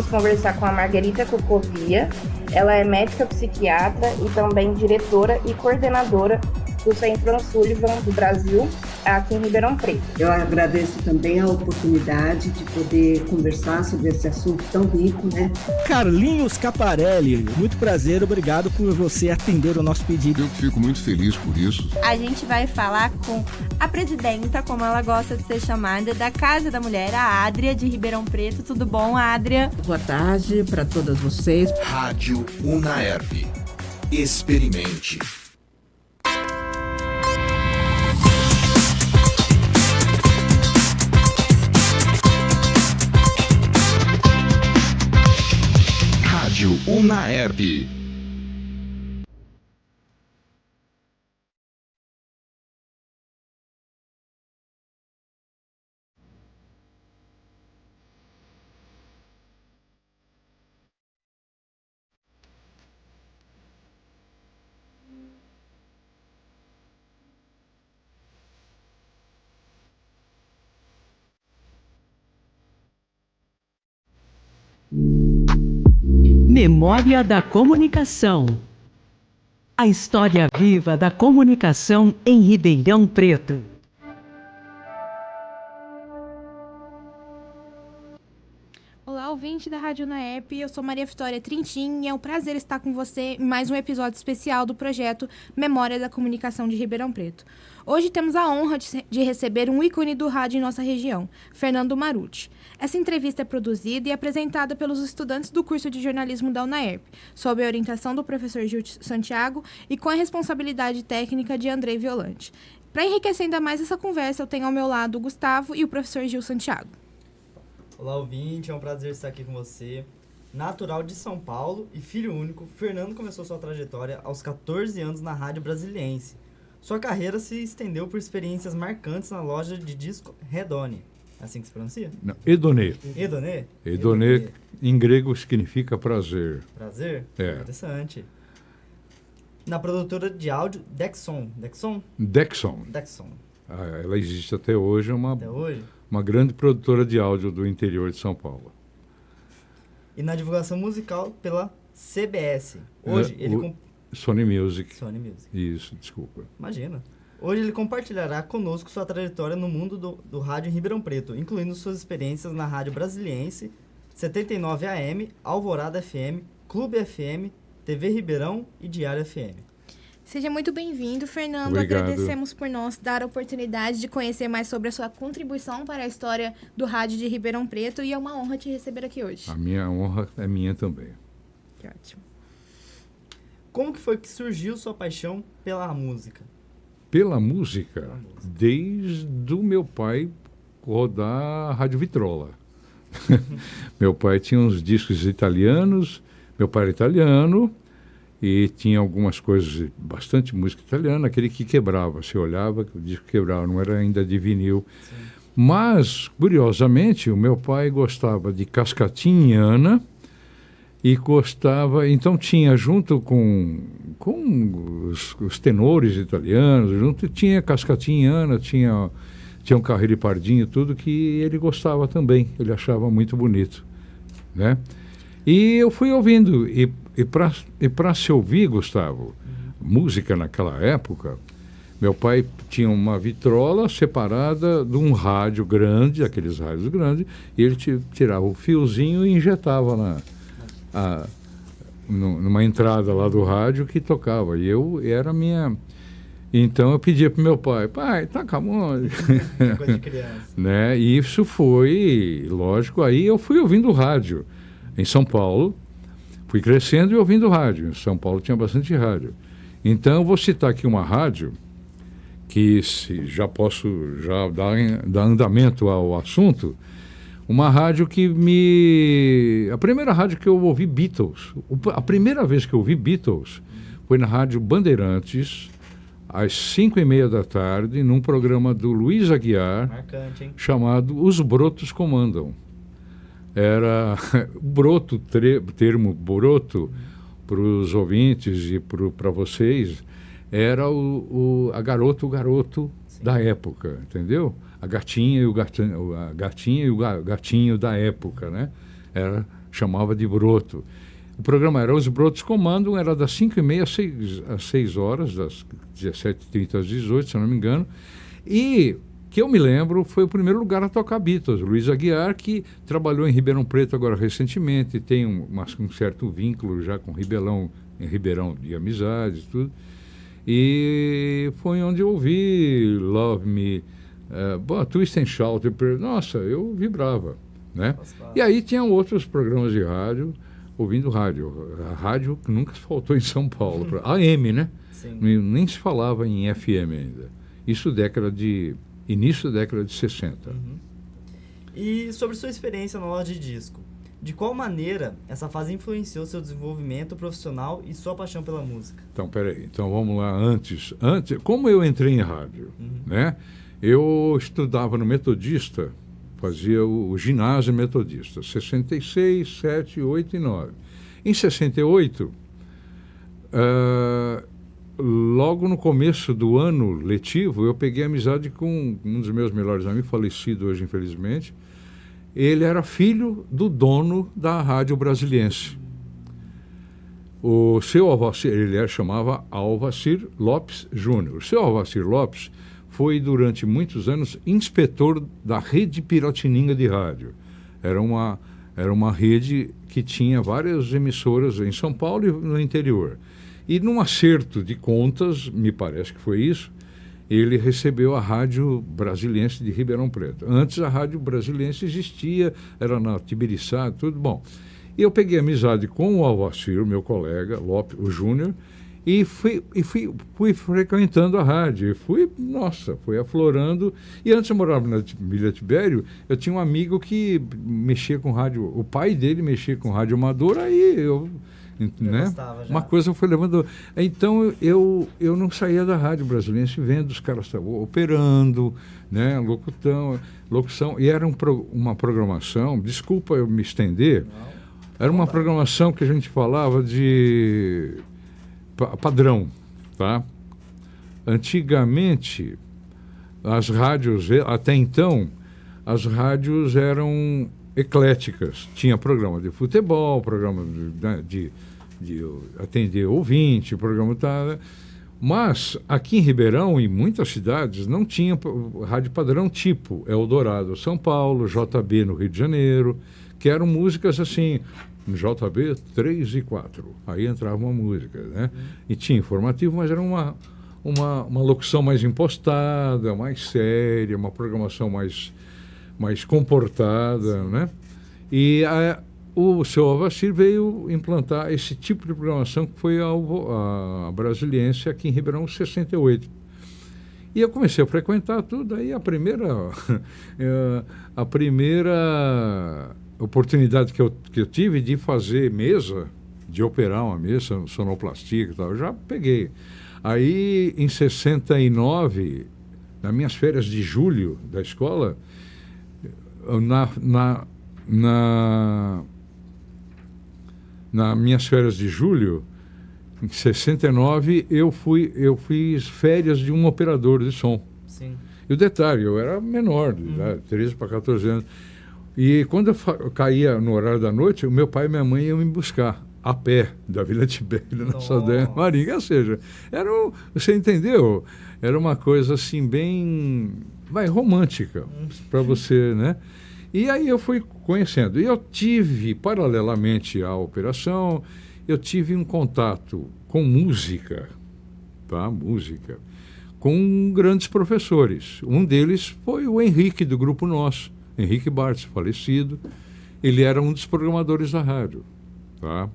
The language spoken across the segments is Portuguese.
conversar com a Margarita Cocovia. Ela é médica psiquiatra e também diretora e coordenadora do Centro Sullivan do Brasil, aqui em Ribeirão Preto. Eu agradeço também a oportunidade de poder conversar sobre esse assunto tão rico, né? Carlinhos Caparelli, muito prazer, obrigado por você atender o nosso pedido. Eu fico muito feliz por isso. A gente vai falar com a presidenta, como ela gosta de ser chamada, da Casa da Mulher, a Adria, de Ribeirão Preto. Tudo bom, Adria? Boa tarde para todas vocês. Rádio Unaerp. Experimente. Rádio Unaerp. Memória da Comunicação. A história viva da comunicação em Ribeirão Preto. Olá, ouvinte da Rádio Unaerp, eu sou Maria Vitória Trintim e é um prazer estar com você em mais um episódio especial do projeto Memória da Comunicação de Ribeirão Preto. Hoje temos a honra de receber um ícone do rádio em nossa região, Fernando Marucci. Essa entrevista é produzida e apresentada pelos estudantes do curso de jornalismo da Unaerp, sob a orientação do professor Gil Santiago e com a responsabilidade técnica de Andrei Violante. Para enriquecer ainda mais essa conversa, eu tenho ao meu lado o Gustavo e o professor Gil Santiago. Olá, ouvinte, é um prazer estar aqui com você. Natural de São Paulo e filho único, Fernando começou sua trajetória aos 14 anos na Rádio Brasiliense. Sua carreira se estendeu por experiências marcantes na loja de disco Redone. É assim que se pronuncia? Não, Edonê. Edonê? Edonê, em grego, significa prazer. Prazer? É. Interessante. Na produtora de áudio Dexon. Dexon? Dexon. Dexon. Ah, ela existe até hoje, Até hoje? Uma grande produtora de áudio do interior de São Paulo. E na divulgação musical pela CBS. Hoje Sony Music. Sony Music. Isso, desculpa. Imagina. Hoje ele compartilhará conosco sua trajetória no mundo do rádio em Ribeirão Preto, incluindo suas experiências na Rádio Brasiliense, 79 AM, Alvorada FM, Clube FM, TV Ribeirão e Diário FM. Seja muito bem-vindo, Fernando. Obrigado. Agradecemos por nos dar a oportunidade de conhecer mais sobre a sua contribuição para a história do rádio de Ribeirão Preto e é uma honra te receber aqui hoje. A minha honra é minha também. Que ótimo. Como que foi que surgiu sua paixão pela música? Pela música, desde o meu pai rodar a Rádio Vitrola. Meu pai tinha uns discos italianos, meu pai era italiano, e tinha algumas coisas, bastante música italiana, aquele que quebrava. Você olhava, o disco quebrava, não era ainda de vinil. Sim. Mas, curiosamente, o meu pai gostava de cascatinhana e gostava... Então tinha, junto com os tenores italianos, junto tinha cascatinhana, tinha um Carrelli Pardinho, tudo que ele gostava também. Ele achava muito bonito, né? E eu fui ouvindo, e para se ouvir, Gustavo, música naquela época, meu pai tinha uma vitrola separada de um rádio grande, aqueles rádios grandes, e ele tirava o fiozinho e injetava numa entrada lá do rádio que tocava. E era a minha... Então eu pedia para meu pai, taca a música. Coisa de criança. Né? E isso foi, lógico, aí eu fui ouvindo rádio. Em São Paulo, fui crescendo e ouvindo rádio. Em São Paulo tinha bastante rádio. Então, eu vou citar aqui uma rádio que posso dar andamento ao assunto. Uma rádio a primeira rádio que eu ouvi Beatles. A primeira vez que eu ouvi Beatles foi na Rádio Bandeirantes, às 5h30 da tarde, num programa do Luiz Aguiar, marcante, hein? Chamado Os Brotos Comandam. Era broto, termo broto, para os ouvintes e para vocês, era a garoto Sim. da época, entendeu? A gatinha e o gatinho da época, né? chamava de Broto. O programa era Os Brotos Comandam, era das 5h30 às 6 horas, das 17h30 às 18h, se eu não me engano. E, que eu me lembro, foi o primeiro lugar a tocar Beatles. Luiz Aguiar, que trabalhou em Ribeirão Preto agora recentemente, tem um certo vínculo já com em Ribeirão de amizades e tudo. E foi onde eu ouvi Love Me, Twist and Shout. Nossa, eu vibrava, né? E aí tinha outros programas de rádio, ouvindo rádio. A rádio que nunca faltou em São Paulo. AM, né? Sim. Nem se falava em FM ainda. Isso início da década de 60. E sobre sua experiência na loja de disco, de qual maneira essa fase influenciou seu desenvolvimento profissional e sua paixão pela música? Então, peraí. Então, vamos lá. Antes, como eu entrei em rádio, né? Eu estudava no Metodista, fazia o ginásio Metodista, 66, 7, 8 e 9. Em 68, logo no começo do ano letivo, eu peguei amizade com um dos meus melhores amigos, falecido hoje, infelizmente. Ele era filho do dono da Rádio Brasiliense. O seu Alvacir, chamava Alvacir Lopes Júnior. O seu Alvacir Lopes foi, durante muitos anos, inspetor da Rede Piratininga de Rádio. Era uma rede que tinha várias emissoras em São Paulo e no interior. E num acerto de contas, me parece que foi isso, ele recebeu a Rádio Brasiliense de Ribeirão Preto. Antes a Rádio Brasiliense existia, era na Tibiriçá, tudo bom. E eu peguei amizade com o Alvacir, meu colega, Lopes, o Júnior, e fui frequentando a rádio. Fui aflorando. E antes eu morava na Vila Tibério, eu tinha um amigo que mexia com rádio, o pai dele mexia com rádio amador, aí eu... Né? Uma coisa foi levando. Então eu não saía da Rádio Brasiliense vendo os caras operando, né? Locução. E era uma programação, desculpa eu me estender, era uma programação que a gente falava de padrão, tá? Antigamente, as rádios, até então, as rádios eram ecléticas. Tinha programa de futebol, programa de atender ouvinte, programa tal. Mas aqui em Ribeirão e muitas cidades não tinha rádio padrão tipo Eldorado, São Paulo, JB no Rio de Janeiro, que eram músicas assim, JB 3 e 4. Aí entrava uma música, né? E tinha informativo, mas era uma locução mais impostada, mais séria, uma programação mais comportada, né? E o seu Alvacir veio implantar esse tipo de programação que foi a Brasiliense aqui em Ribeirão, 68. E eu comecei a frequentar tudo, aí a primeira oportunidade que eu tive de fazer mesa, de operar uma mesa, sonoplastia e tal, eu já peguei. Aí, em 69, nas minhas férias de julho da escola, nas minhas férias de julho, em 69, eu fiz férias de um operador de som. Sim. E o detalhe, eu era menor, 13 para 14 anos. E quando eu caía no horário da noite, o meu pai e minha mãe iam me buscar a pé da Vila Tibério, na Saldanha Maringa. Ou seja, você entendeu? Era uma coisa assim bem romântica para você, né? E aí eu fui conhecendo. E eu tive, paralelamente à operação, eu tive um contato com música, tá? Música, com grandes professores. Um deles foi o Henrique, do grupo nosso, Henrique Bartz, falecido. Ele era um dos programadores da rádio, tá?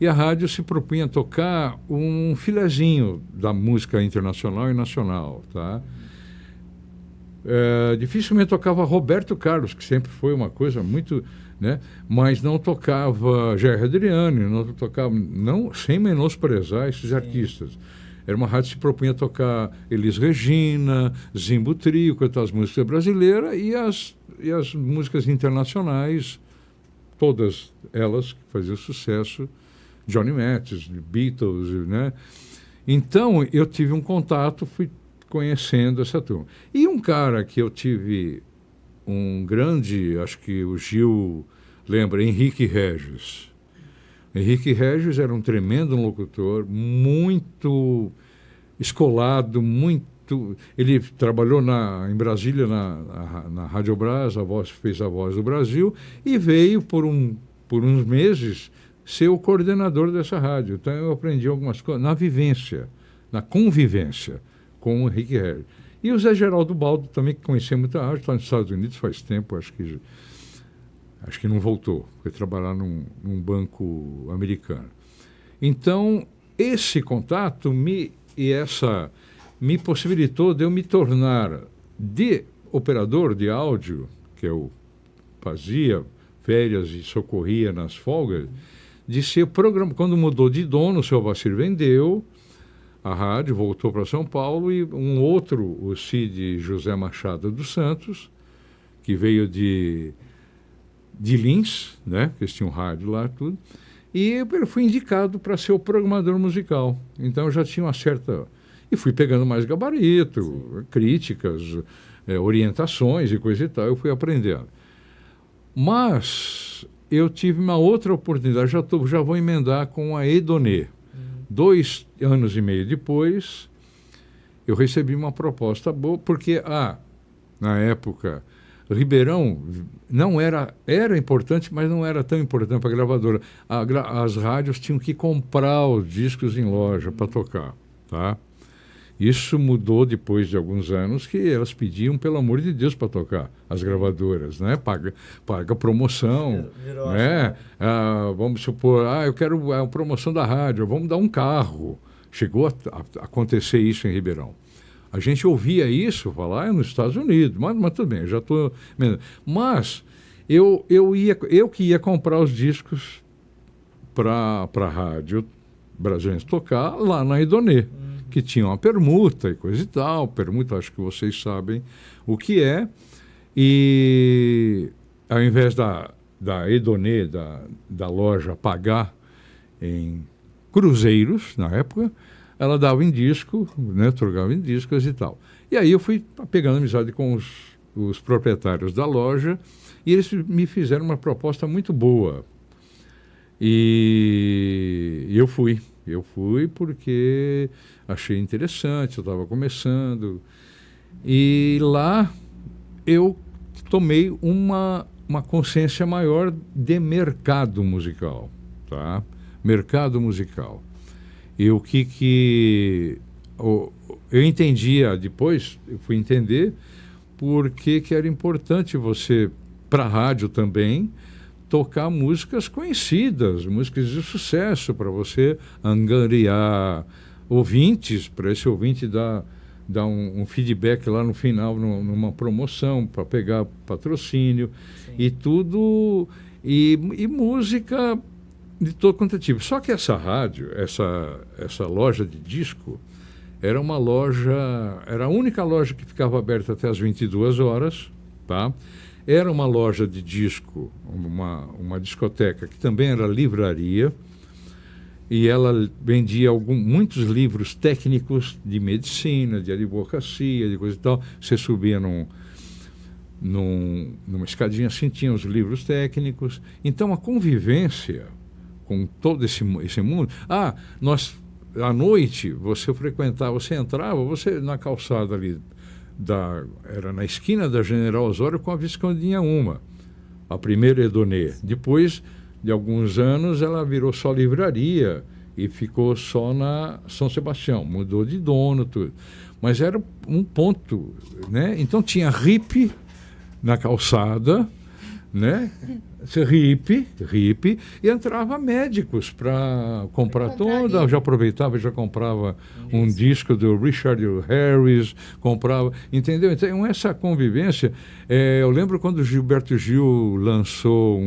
E a rádio se propunha a tocar um filezinho da música internacional e nacional, tá? Dificilmente tocava Roberto Carlos, que sempre foi uma coisa muito, né? Mas não tocava Jair Adriane, não tocava, sem menosprezar esses artistas. Era uma rádio que se propunha a tocar Elis Regina, Zimbo Trio, cantar as músicas brasileiras e as músicas internacionais, todas elas que faziam sucesso, Johnny Mathis, Beatles, né? Então eu tive um contato, fui conhecendo essa turma. E um cara que eu tive um grande, acho que o Gil lembra, Henrique Regis. Henrique Regis era um tremendo locutor, muito escolado, ele trabalhou em Brasília, na Rádio Brás, fez a Voz do Brasil, e veio por uns meses ser o coordenador dessa rádio. Então eu aprendi algumas coisas na vivência, na convivência com o Henrique Regis. E o Zé Geraldo Baldo também, que conhecia muita rádio, está nos Estados Unidos faz tempo, acho que não voltou, foi trabalhar num banco americano. Então, esse contato me possibilitou de eu me tornar de operador de áudio, que eu fazia férias e socorria nas folgas, de ser programa. Quando mudou de dono, o seu Vacir vendeu a rádio, voltou para São Paulo, e um outro, o Cid José Machado dos Santos, que veio de Lins, né? Que eles tinham rádio lá, tudo. E eu fui indicado para ser o programador musical. Então eu já tinha uma certa... E fui pegando mais gabarito, críticas, orientações e coisa e tal. Eu fui aprendendo. Mas eu tive uma outra oportunidade. Já vou emendar com a Edonê. 2 anos e meio depois, eu recebi uma proposta boa, porque, na época... Ribeirão não era importante, mas não era tão importante para a gravadora. As rádios tinham que comprar os discos em loja para tocar, tá? Isso mudou depois de alguns anos, que elas pediam, pelo amor de Deus, para tocar, as gravadoras, né? Paga promoção, né? Vamos supor, eu quero a promoção da rádio, vamos dar um carro. Chegou a acontecer isso em Ribeirão. A gente ouvia isso falar nos Estados Unidos, mas tudo bem, eu já estou... Mas eu que ia comprar os discos para a rádio brasileira tocar lá na Edonê, que tinha uma permuta e coisa e tal. Permuta, acho que vocês sabem o que é. E ao invés da Edonê, da loja, pagar em cruzeiros, na época... Ela dava em disco, né, trocava em discos e tal. E aí eu fui pegando amizade com os proprietários da loja, e eles me fizeram uma proposta muito boa. E eu fui porque achei interessante, eu estava começando. E lá eu tomei uma consciência maior de mercado musical, tá? Mercado musical. E o que eu entendia depois, eu fui entender por que era importante você, para a rádio também, tocar músicas conhecidas, músicas de sucesso, para você angariar ouvintes, para esse ouvinte dar um feedback lá no final, numa promoção, para pegar patrocínio. Sim. E tudo, e música... de todo quanto é tipo. Só que essa rádio, essa loja de disco, era a única loja que ficava aberta até as 22 horas, tá? Era uma loja de disco, uma discoteca que também era livraria, e ela vendia muitos livros técnicos de medicina, de advocacia, de coisa e tal. Você subia numa escadinha assim, tinha os livros técnicos. Então a convivência com todo esse mundo. À noite, você entrava, na calçada ali, era na esquina da General Osório com a Viscondinha Uma, a primeira Edonê. Depois de alguns anos, ela virou só livraria e ficou só na São Sebastião, mudou de dono, tudo. Mas era um ponto, né? Então tinha hippie na calçada, né? Hippie, e entrava médicos para comprar toda, já aproveitava, já comprava um disco do Richard Harris, comprava, entendeu? Então essa convivência, eu lembro quando o Gilberto Gil lançou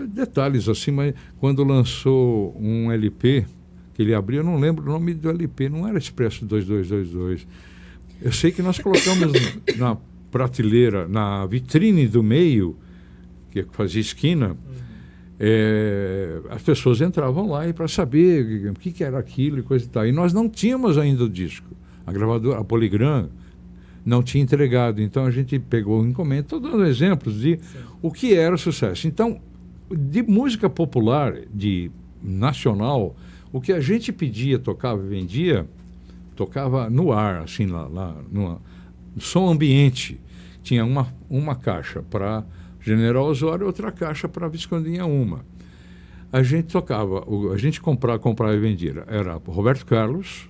detalhes assim, mas quando lançou um LP, que ele abriu, eu não lembro o nome do LP, não era Expresso 2222, eu sei que nós colocamos na prateleira, na vitrine do meio, que fazia esquina, as pessoas entravam lá para saber o que era aquilo e coisa e tal. E nós não tínhamos ainda o disco. A gravadora, a Polygram, não tinha entregado. Então a gente pegou o encomenda. Estou dando exemplos de o que era sucesso. Então, de música popular, de nacional, o que a gente pedia, tocava e vendia, tocava no ar, assim, lá no som ambiente. Tinha uma caixa para General Osório, outra caixa para Viscondinha uma. A gente tocava, a gente comprava e vendia. Era Roberto Carlos,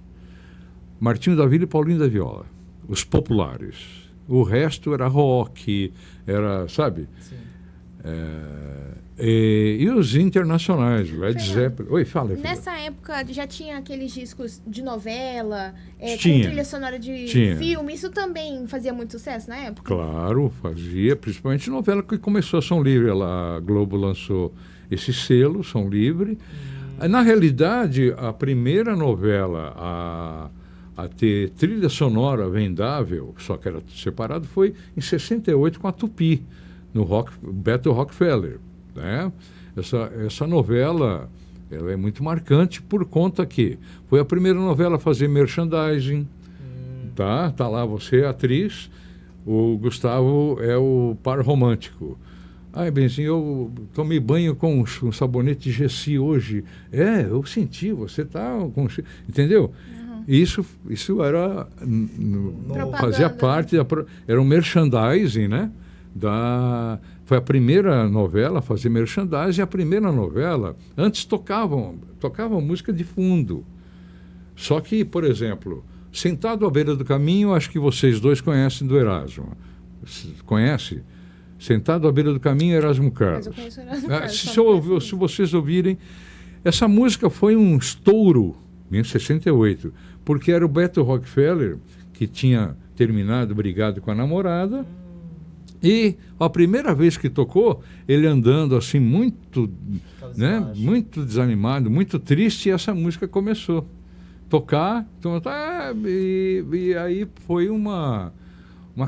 Martinho da Vila e Paulinho da Viola. Os populares. O resto era rock, era, sabe? E os internacionais, Led Zeppelin. Oi, fala. Nessa época já tinha aqueles discos de novela, com Tinha. trilha sonora de filme. Isso também fazia muito sucesso na época? Claro, fazia, principalmente novela que começou a Som Livre. A Globo lançou esse selo, Som Livre. Na realidade, a primeira novela a ter trilha sonora vendável, só que era separado, foi em 68 com a Tupi, no Beto Rockefeller. Né? Essa novela, ela é muito marcante por conta que foi a primeira novela a fazer merchandising. Tá lá você, atriz, o Gustavo é o par romântico. Ai, Benzinho, eu tomei banho com um sabonete Gessi hoje. Eu senti, você tá com... Entendeu? Isso era... fazia parte... Era um merchandising, né? Foi a primeira novela a fazer merchandising. A primeira novela, antes tocavam música de fundo. Só que, por exemplo, Sentado à Beira do Caminho, acho que vocês dois conhecem do Erasmo. Conhece? Sentado à Beira do Caminho, Erasmo Carlos. Mas eu conheço o Erasmo Carlos. Se vocês ouvirem, essa música foi um estouro em 68, porque era o Beto Rockefeller que tinha terminado, brigado com a namorada, e a primeira vez que tocou, ele andando assim muito, né, muito desanimado, muito triste, e essa música começou a tocar, e aí foi uma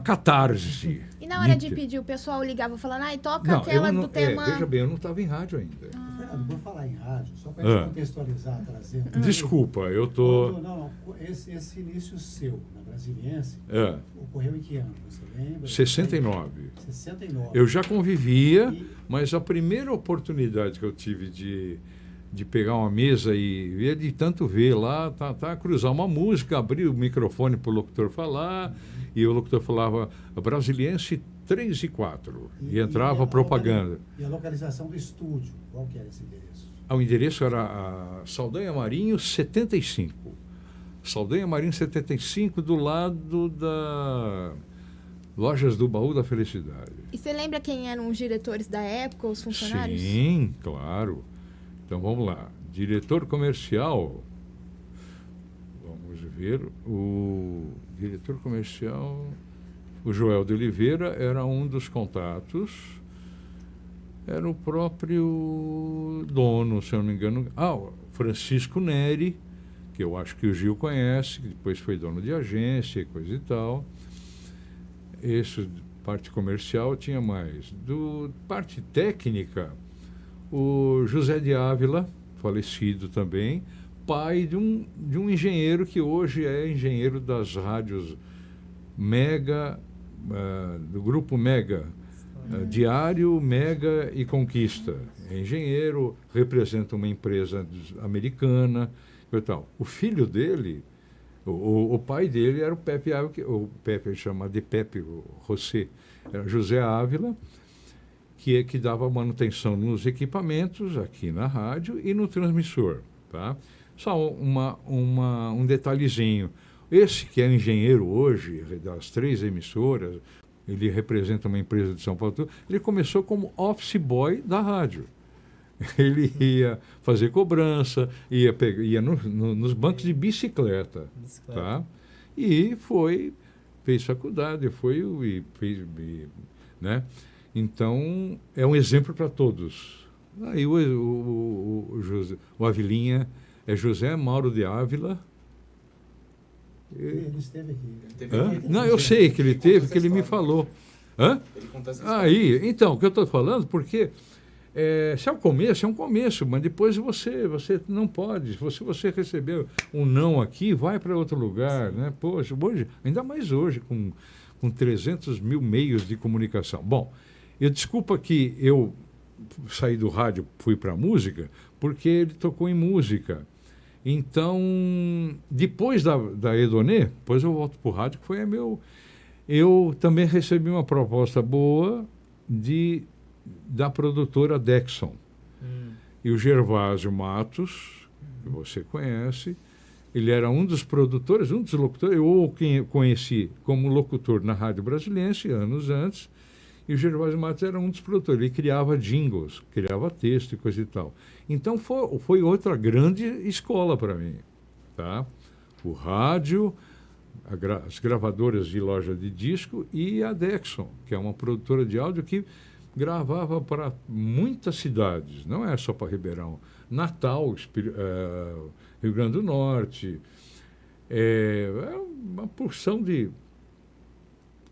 catarse. E na hora de pedir, o pessoal ligava falando, toca aquela do tema... veja bem, eu não estava em rádio ainda. Fernando, vou falar em rádio, só para contextualizar, trazer... Desculpa, eu tô... Não, esse início seu, na Brasiliense, ocorreu em que ano? Você lembra? 69. 69. Eu já convivia, mas a primeira oportunidade que eu tive de pegar uma mesa e ver, de tanto ver lá, cruzar uma música, abrir o microfone para o locutor falar, e o locutor falava Brasiliense 3 e 4, e entrava propaganda. E a localização do estúdio, qual que era esse endereço? O endereço era a Saldanha Marinho 75. Saldanha Marinho 75, do lado da Lojas do Baú da Felicidade. E você lembra quem eram os diretores da época, os funcionários? Sim, claro. Então vamos lá. Diretor comercial, vamos ver, o diretor comercial, o Joel de Oliveira era um dos contatos, era o próprio dono, se eu não me engano, o Francisco Neri, que eu acho que o Gil conhece, que depois foi dono de agência e coisa e tal. Esse, parte comercial, tinha mais. Parte técnica, o José de Ávila, falecido também, pai de um engenheiro que hoje é engenheiro das rádios Mega, do grupo Mega, Diário, Mega e Conquista. É engenheiro, representa uma empresa americana e tal. O filho dele, o pai dele era o Pepe Ávila, o Pepe chama de Pepe José, era José Ávila, que dava manutenção nos equipamentos aqui na rádio e no transmissor, tá? Só um detalhezinho. Esse que é engenheiro hoje, das 3 emissoras, ele representa uma empresa de São Paulo, ele começou como office boy da rádio. Ele ia fazer cobrança, ia nos bancos de bicicleta. Tá? E fez faculdade, né? Então, é um exemplo para todos. Aí o Avilinha é José Mauro de Ávila. Ele esteve aqui. Não, eu sei que ele teve, que ele me falou. Ele conta essa história. Então, o que eu estou falando, porque se é um começo, mas depois você não pode. Se você receber um não aqui, vai para outro lugar, né? Poxa, hoje, ainda mais hoje, com com 300 mil meios de comunicação. Bom, desculpa que eu saí do rádio, fui para a música, porque ele tocou em música. Então, depois da Edonê, depois eu volto para o rádio, que foi eu também recebi uma proposta boa da produtora Dexon. E o Gervásio Matos, que você conhece, ele era um dos produtores, um dos locutores, eu quem conheci como locutor na Rádio Brasiliense, anos antes, e o Gervásio Matos era um dos produtores. Ele criava jingles, criava texto e coisa e tal. Então, foi outra grande escola para mim. Tá? O rádio, as gravadoras de loja de disco e a Dexon, que é uma produtora de áudio que gravava para muitas cidades, não é só para Ribeirão. Natal, Rio Grande do Norte, é uma porção de...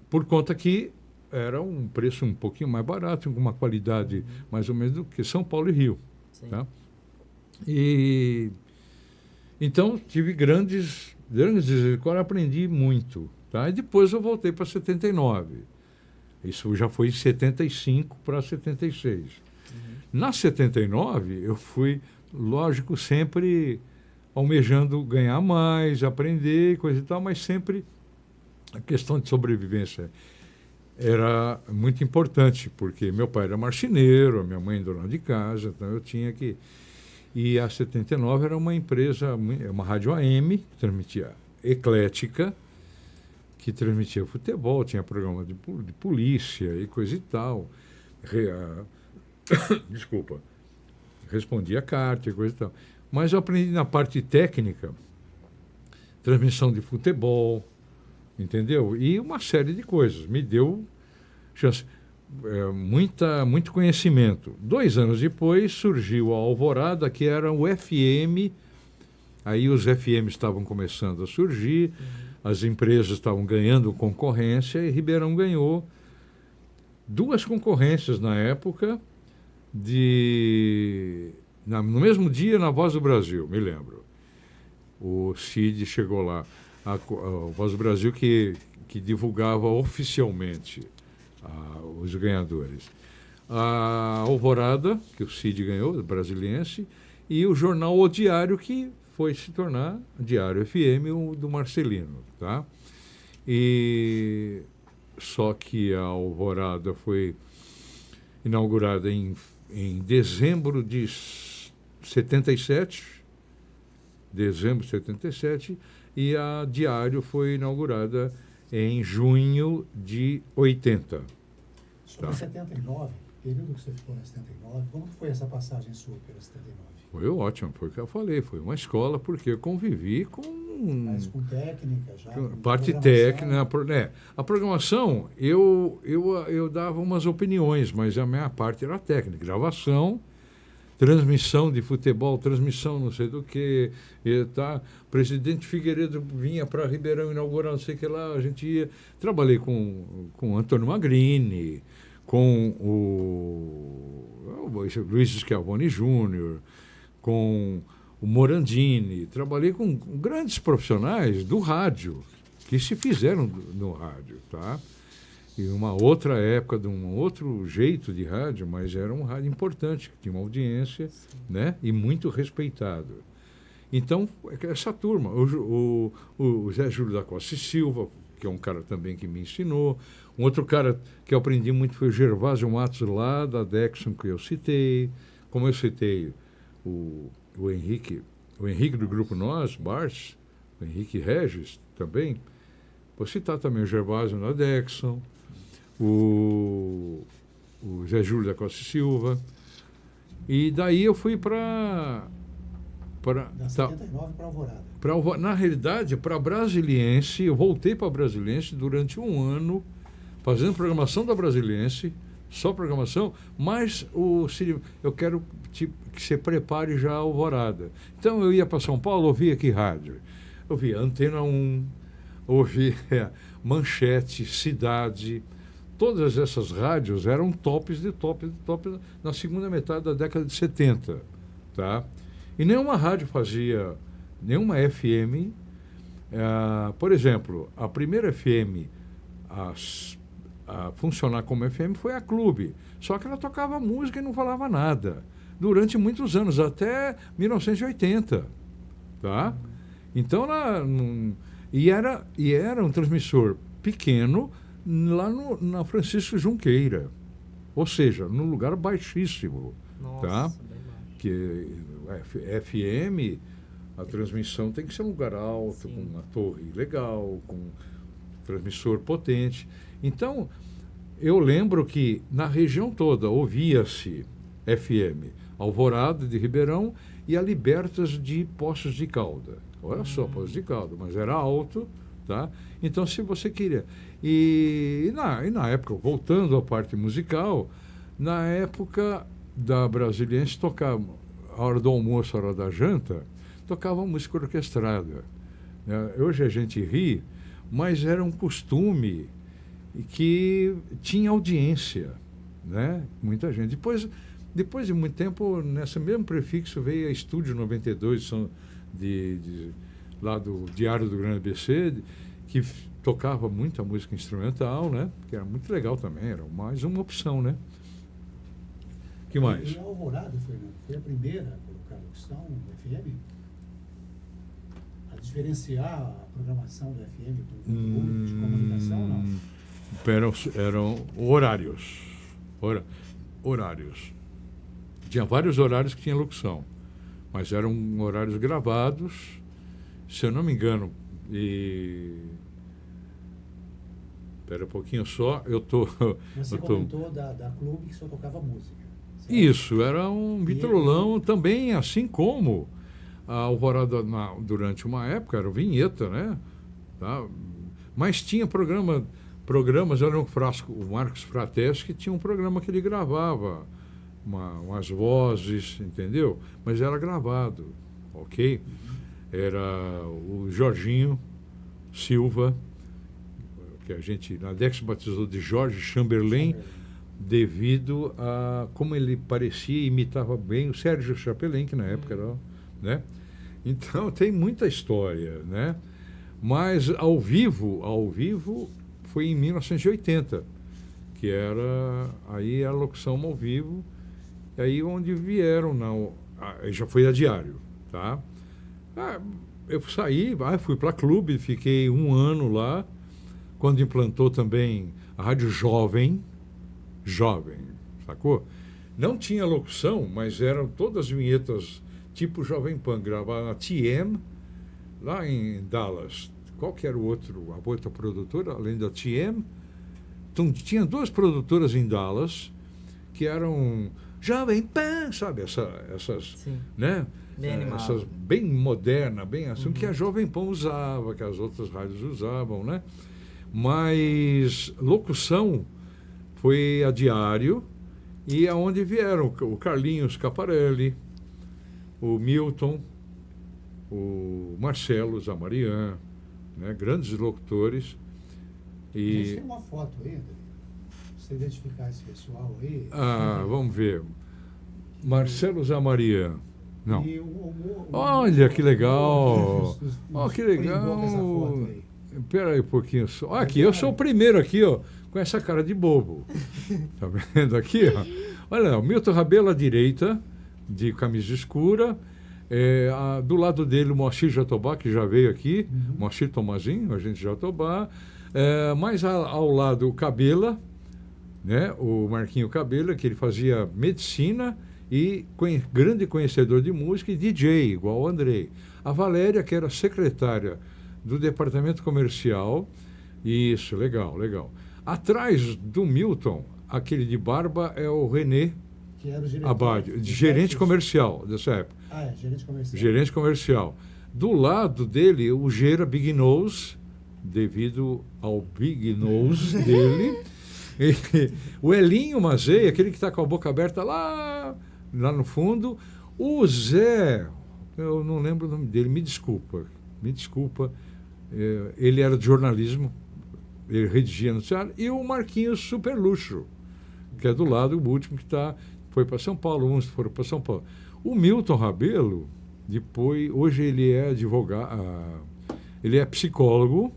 Por conta que era um preço um pouquinho mais barato, com uma qualidade mais ou menos do que São Paulo e Rio. Tá? E então tive grandes escolas, aprendi muito. Tá? E depois eu voltei para 79. Isso já foi de 75 para 76. Na 79, eu fui, lógico, sempre almejando ganhar mais, aprender, coisa e tal, mas sempre a questão de sobrevivência era muito importante, porque meu pai era marceneiro, a minha mãe dona de casa, então eu tinha que... E a 79 era uma empresa, uma rádio AM, que transmitia eclética, que transmitia futebol, tinha programa de polícia e coisa e tal. Desculpa. Respondia carta e coisa e tal. Mas eu aprendi na parte técnica, transmissão de futebol, entendeu? E uma série de coisas. Me deu chance, muito conhecimento. 2 anos depois surgiu a Alvorada, que era o FM. Aí os FM estavam começando a surgir, as empresas estavam ganhando concorrência e Ribeirão ganhou 2 concorrências na época, no mesmo dia, na Voz do Brasil, me lembro. O Cid chegou lá, a Voz do Brasil que divulgava oficialmente os ganhadores. A Alvorada, que o Cid ganhou, brasiliense, e o jornal O Diário, que foi se tornar Diário FM do Marcelino. Tá? Só que a Alvorada foi inaugurada em dezembro de 77, e a Diário foi inaugurada em junho de 80. Sobre 79, período que você ficou na 79, como foi essa passagem sua pela 79? Foi ótimo, foi o que eu falei, foi uma escola, porque eu convivi com... Mas com técnica já? Parte técnica, a programação, eu dava umas opiniões, mas a minha parte era técnica, gravação, transmissão de futebol, transmissão não sei do que, tá? Presidente Figueiredo vinha para Ribeirão inaugurar não sei o que lá, a gente ia... Trabalhei com Antônio Magrini, com o Luiz Schiavone Júnior, com o Morandini, trabalhei com grandes profissionais do rádio, que se fizeram no rádio, tá? E uma outra época, de um outro jeito de rádio, mas era um rádio importante, que tinha uma audiência, né? E muito respeitado. Então, essa turma, o Zé Júlio da Costa e Silva, que é um cara também que me ensinou, um outro cara que eu aprendi muito foi o Gervásio Matos, lá da Dexon, que eu citei, como eu citei o Henrique do Grupo Nós, Bars, o Henrique Regis também. Vou citar também o Gervásio da Dexon, o Zé Júlio da Costa e Silva. E daí eu fui para... Da 79 para Alvorada. Na realidade, para Brasiliense, eu voltei para Brasiliense durante 1 ano, fazendo programação da Brasiliense, só programação, mas eu quero que você prepare já a Alvorada. Então eu ia para São Paulo, ouvia que rádio? Eu via Antena 1, ouvia Manchete, Cidade. Todas essas rádios eram tops de tops na segunda metade da década de 70. Tá? E nenhuma rádio fazia, nenhuma FM. Por exemplo, a primeira FM a funcionar como FM foi a Clube. Só que ela tocava música e não falava nada. Durante muitos anos, até 1980. Tá? Então, era um transmissor pequeno lá na Francisco Junqueira. Ou seja, num lugar baixíssimo. Nossa, tá? bem baixo. Que FM, a transmissão tem que ser um lugar alto, Sim. com uma torre legal, com um transmissor potente. Então, eu lembro que na região toda ouvia-se FM Alvorada de Ribeirão e a Libertas de Poços de Calda. Olha só, Poços de Calda, mas era alto, tá? Então, se você queria... E na época, voltando à parte musical, na época da Brasiliense tocava, a hora do almoço, a hora da janta, tocava música orquestrada. Né? Hoje a gente ri, mas era um costume que tinha audiência, né? Muita gente. Depois de muito tempo, nesse mesmo prefixo, veio a Estúdio 92, lá do Diário do Grande ABC, que tocava muita música instrumental, né? Que era muito legal também, era mais uma opção, né? Que mais? E a Alvorada, Fernando, foi a primeira a colocar locução no FM? A diferenciar a programação do FM do conteúdo de comunicação, não? Eram horários. Horários. Tinha vários horários que tinha locução, mas eram horários gravados, se eu não me engano. Espera um pouquinho só, Você comentou da Clube que só tocava música. Certo? Isso, era um vitrolão também, assim como a Alvorada durante uma época, era vinheta, né? Tá? Mas tinha programas, era o Marcos Frates, que tinha um programa que ele gravava, umas vozes, entendeu? Mas era gravado, ok? Era o Jorginho Silva, que a gente na Dex batizou de Jorge Chamberlain, devido a como ele parecia e imitava bem o Sérgio Chapelin, que na época era, né? Então tem muita história, né? Mas ao vivo foi em 1980, que era aí a locução ao vivo, e aí onde vieram, já foi a diário, tá? Eu fui para Clube, fiquei 1 ano lá, quando implantou também a Rádio Jovem, sacou? Não tinha locução, mas eram todas vinhetas tipo Jovem Pan, gravada na TM, lá em Dallas. Qual que era a outra produtora, além da TM? Então, tinha 2 produtoras em Dallas, que eram Jovem Pan, sabe? Essas, Sim. Né? Bem Essas bem moderna, bem assim, que a Jovem Pan usava, que as outras rádios usavam, né? Mas locução foi a diário, e aonde vieram o Carlinhos Caparelli, o Milton, o Marcelo Zamarian, né? Grandes locutores. A gente tem uma foto aí, André. Você identificar esse pessoal aí. Vamos ver. Marcelo Zamarian. Não. Olha que legal. Que legal. Espera aí um pouquinho só. Aqui, eu sou o primeiro aqui, ó, com essa cara de bobo. Tá vendo aqui, ó? Olha, o Milton Rabelo à direita, de camisa escura. Do lado dele, o Moacir Jatobá, que já veio aqui. Moacir Tomazinho, a gente Jatobá. Mais ao lado, o Cabela, né? O Marquinho Cabela, que ele fazia medicina e grande conhecedor de música e DJ, igual o Andrei. A Valéria, que era secretária do departamento comercial. Isso, legal. Atrás do Milton, aquele de barba, é o René Abad, gerente comercial dessa época. Gerente comercial. Gerente comercial. Do lado dele, o Gera Big Nose, devido ao Big Nose dele. O Elinho Mazei, aquele que está com a boca aberta lá no fundo. O Zé, eu não lembro o nome dele, me desculpa. Ele era de jornalismo, ele redigia no Ceará. E o Marquinhos Superluxo, que é do lado, o último que foi para São Paulo, uns foram para São Paulo. O Milton Rabelo, hoje ele é advogado, ele é psicólogo,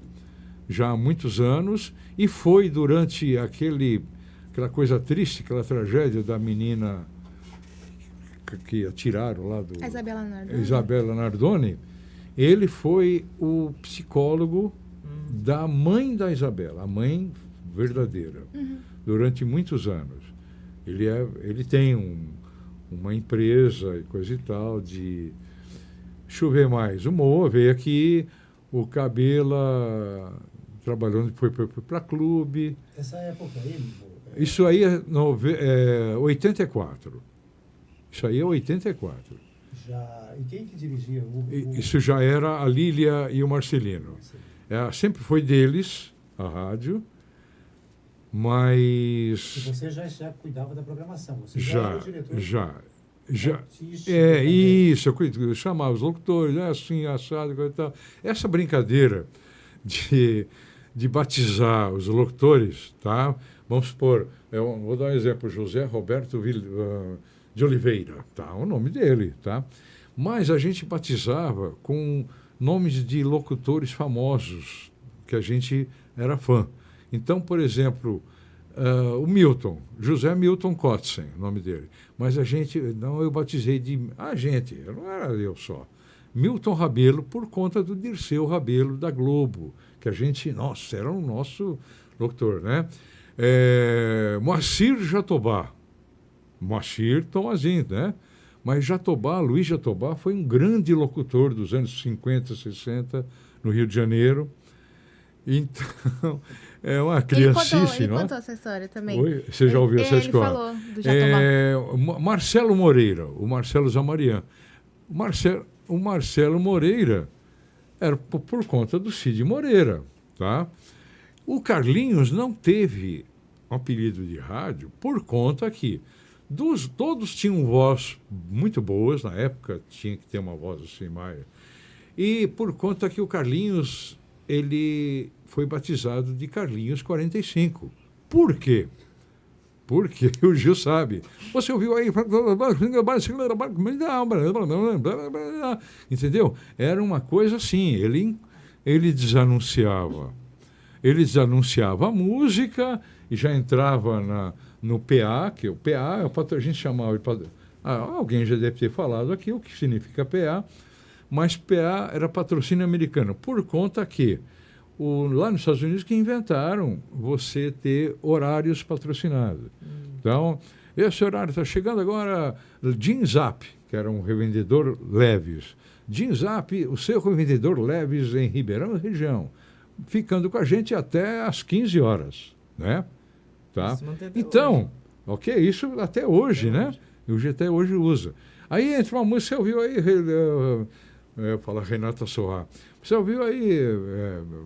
já há muitos anos, e foi durante aquela coisa triste, aquela tragédia da menina que atiraram lá do... Isabela Nardoni. Ele foi o psicólogo da mãe da Isabela, a mãe verdadeira, durante muitos anos. Ele tem uma empresa e coisa e tal de... Deixa eu ver mais. O Moa veio aqui, o Cabela trabalhando, foi para clube. Essa época aí... Isso aí é 84. Isso aí é 84. E quem que dirigia? Isso já era a Lília e o Marcelino. Sempre foi deles, a rádio, mas... E você já cuidava da programação? Você já era o diretor? Já. Isso, eu chamava os locutores, assim, assado, coisa e tal. Essa brincadeira de batizar os locutores, tá? Vamos supor, vou dar um exemplo, José Roberto de Oliveira, tá? O nome dele, tá? Mas a gente batizava com nomes de locutores famosos, que a gente era fã. Então, por exemplo, o Milton, José Milton Kotzen, o nome dele. Mas eu batizei não era eu só. Milton Rabelo, por conta do Dirceu Rabelo, da Globo, que a gente, nossa, era o nosso locutor, né? Moacir Jatobá, Moacir Tomazinho, né? Mas Luiz Jatobá foi um grande locutor dos anos 50, 60, no Rio de Janeiro. Então, é uma criancice, ele não é? contou essa história também. Oi? Você já ouviu essa história? Ele falou do Jatobá. Marcelo Moreira, o Marcelo Zamarian. O Marcelo Moreira era por conta do Cid Moreira, tá? O Carlinhos não teve um apelido de rádio por conta que todos tinham voz muito boas, na época tinha que ter uma voz assim mais... E por conta que o Carlinhos, ele foi batizado de Carlinhos 45. Por quê? Porque o Gil sabe. Você ouviu aí... Entendeu? Era uma coisa assim, ele desanunciava. Ele desanunciava a música e já entrava no PA, que o PA, a gente chamava de... alguém já deve ter falado aqui o que significa PA, mas PA era patrocínio americano, por conta que lá nos Estados Unidos que inventaram você ter horários patrocinados. Então, esse horário está chegando agora, Jim Zap, que era um revendedor Leves. Jim Zap, o seu revendedor Leves em Ribeirão região, ficando com a gente até às 15 horas, né? Tá? Então, ok, isso até hoje, né? O GT hoje usa. Aí entra uma música, você ouviu aí, fala Renata Sorra, você ouviu aí,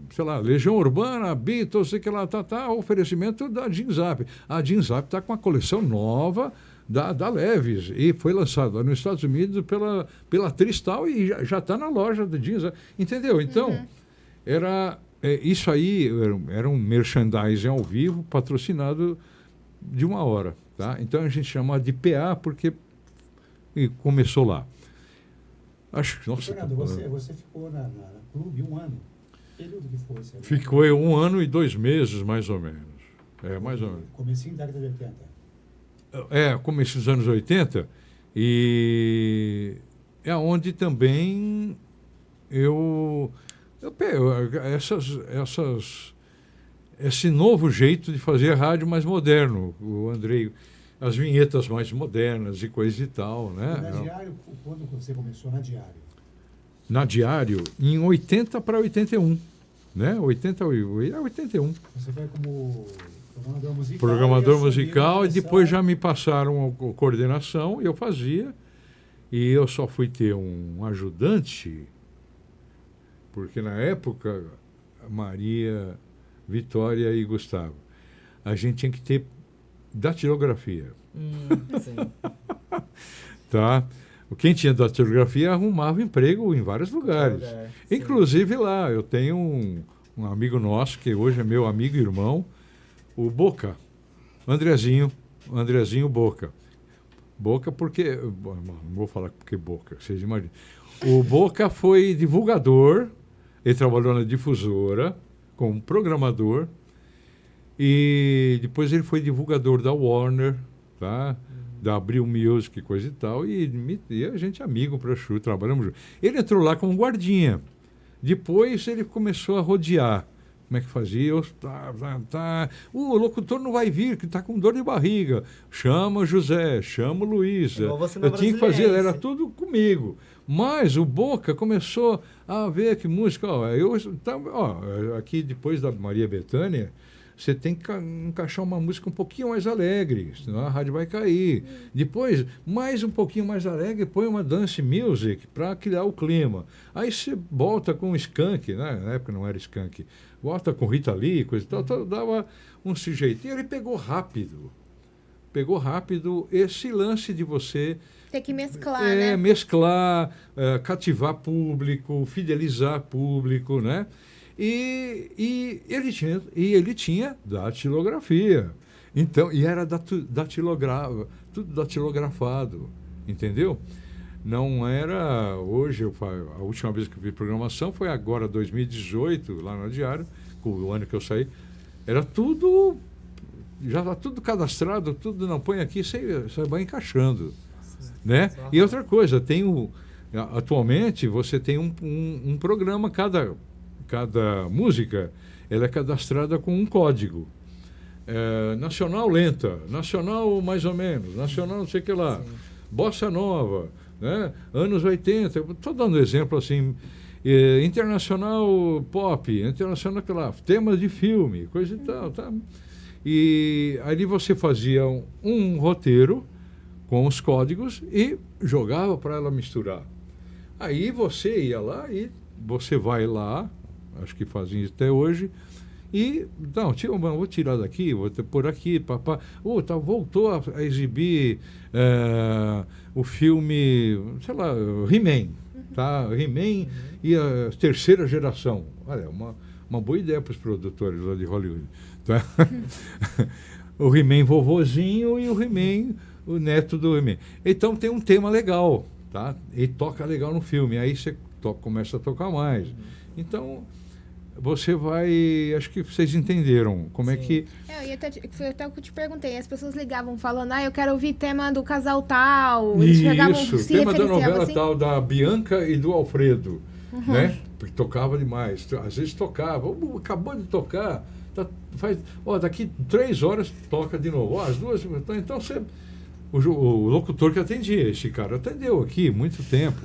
sei lá, Legião Urbana, Beatles, sei que lá, oferecimento da Jim Zap. A Jim Zap está com uma coleção nova da Leves e foi lançada nos Estados Unidos pela Tristal e já está na loja da Jim Zap. Entendeu? Então, isso aí era um merchandising ao vivo, patrocinado de 1 hora. Tá? Então a gente chama de PA porque começou lá. Acho que, nossa, Fernando, você ficou na clube 1 ano. Que período que foi? Ficou 1 ano e 2 meses, mais ou menos. Mais ou menos. Comecinho da década de 80. Começo dos anos 80. E é onde também eu pego esse novo jeito de fazer rádio mais moderno, o Andrei, as vinhetas mais modernas e coisa e tal, né? Na Diário, quando você começou na Diário? Na Diário, em 80 para 81, né? 81. Você foi como programador musical. Programador musical e depois já me passaram a coordenação e eu fazia. E eu só fui ter um ajudante, porque na época, Maria, Vitória e Gustavo, a gente tinha que ter datilografia. Sim. Tá? Quem tinha datilografia arrumava emprego em vários lugares. Inclusive lá, eu tenho um amigo nosso, que hoje é meu amigo e irmão, o Boca, Andrezinho Boca. Boca porque... Não vou falar porque Boca, vocês imaginam. O Boca foi divulgador, ele trabalhou na difusora, como programador, e depois ele foi divulgador da Warner, tá? Da Abril Music, coisa e tal, e a gente amigo para Chu, trabalhamos juntos. Ele entrou lá como guardinha. Depois ele começou a rodear. Como é que fazia? O locutor não vai vir, que está com dor de barriga. Chama o José, chama o Luiz. Eu tinha que fazer, era tudo comigo. Mas o Boca começou a ver que música... aqui depois da Maria Bethânia, você tem que encaixar uma música um pouquinho mais alegre, senão a rádio vai cair. Depois, mais um pouquinho mais alegre, põe uma dance music para criar o clima. Aí você volta com Skank, né? Na época não era Skank, volta com Rita Lee, coisa e tal, dava um sujeitinho. Ele pegou rápido esse lance de você... Tem que mesclar, né? Mesclar, cativar público, fidelizar público, né? E ele tinha datilografia. Então, e era tudo datilografado, entendeu? Não era hoje, a última vez que eu vi programação foi agora, 2018, lá no Diário, o ano que eu saí, era tudo, já está tudo cadastrado, tudo, não põe aqui, você vai encaixando, né? E outra coisa, atualmente você tem um programa, cada música, ela é cadastrada com um código. Nacional lenta, nacional mais ou menos, nacional não sei o que lá, bossa nova, né? Anos 80, estou dando exemplo assim, internacional pop, internacional temas de filme, coisa e tal, tá? E ali você fazia um roteiro com os códigos e jogava para ela misturar. Aí você ia lá e você vai lá, acho que fazem isso até hoje, e não, vou tirar daqui, vou pôr aqui, papá. Voltou a exibir o filme, sei lá, He-Man, tá? He-Man e a terceira geração. Olha, uma boa ideia para os produtores lá de Hollywood, tá? O He-Man vovozinho e o He-Man, o neto do He-Man. Então tem um tema legal, tá? E toca legal no filme, aí você começa a tocar mais. Então, você vai... Acho que vocês entenderam como é que... Foi até o que eu te perguntei. As pessoas ligavam falando, eu quero ouvir tema do casal tal. Isso, tema da novela assim? Tal, da Bianca e do Alfredo, né? Porque tocava demais. Às vezes tocava. Acabou de tocar, daqui 3 horas toca de novo. As 2... Então, você... O locutor que atendia, esse cara atendeu aqui muito tempo,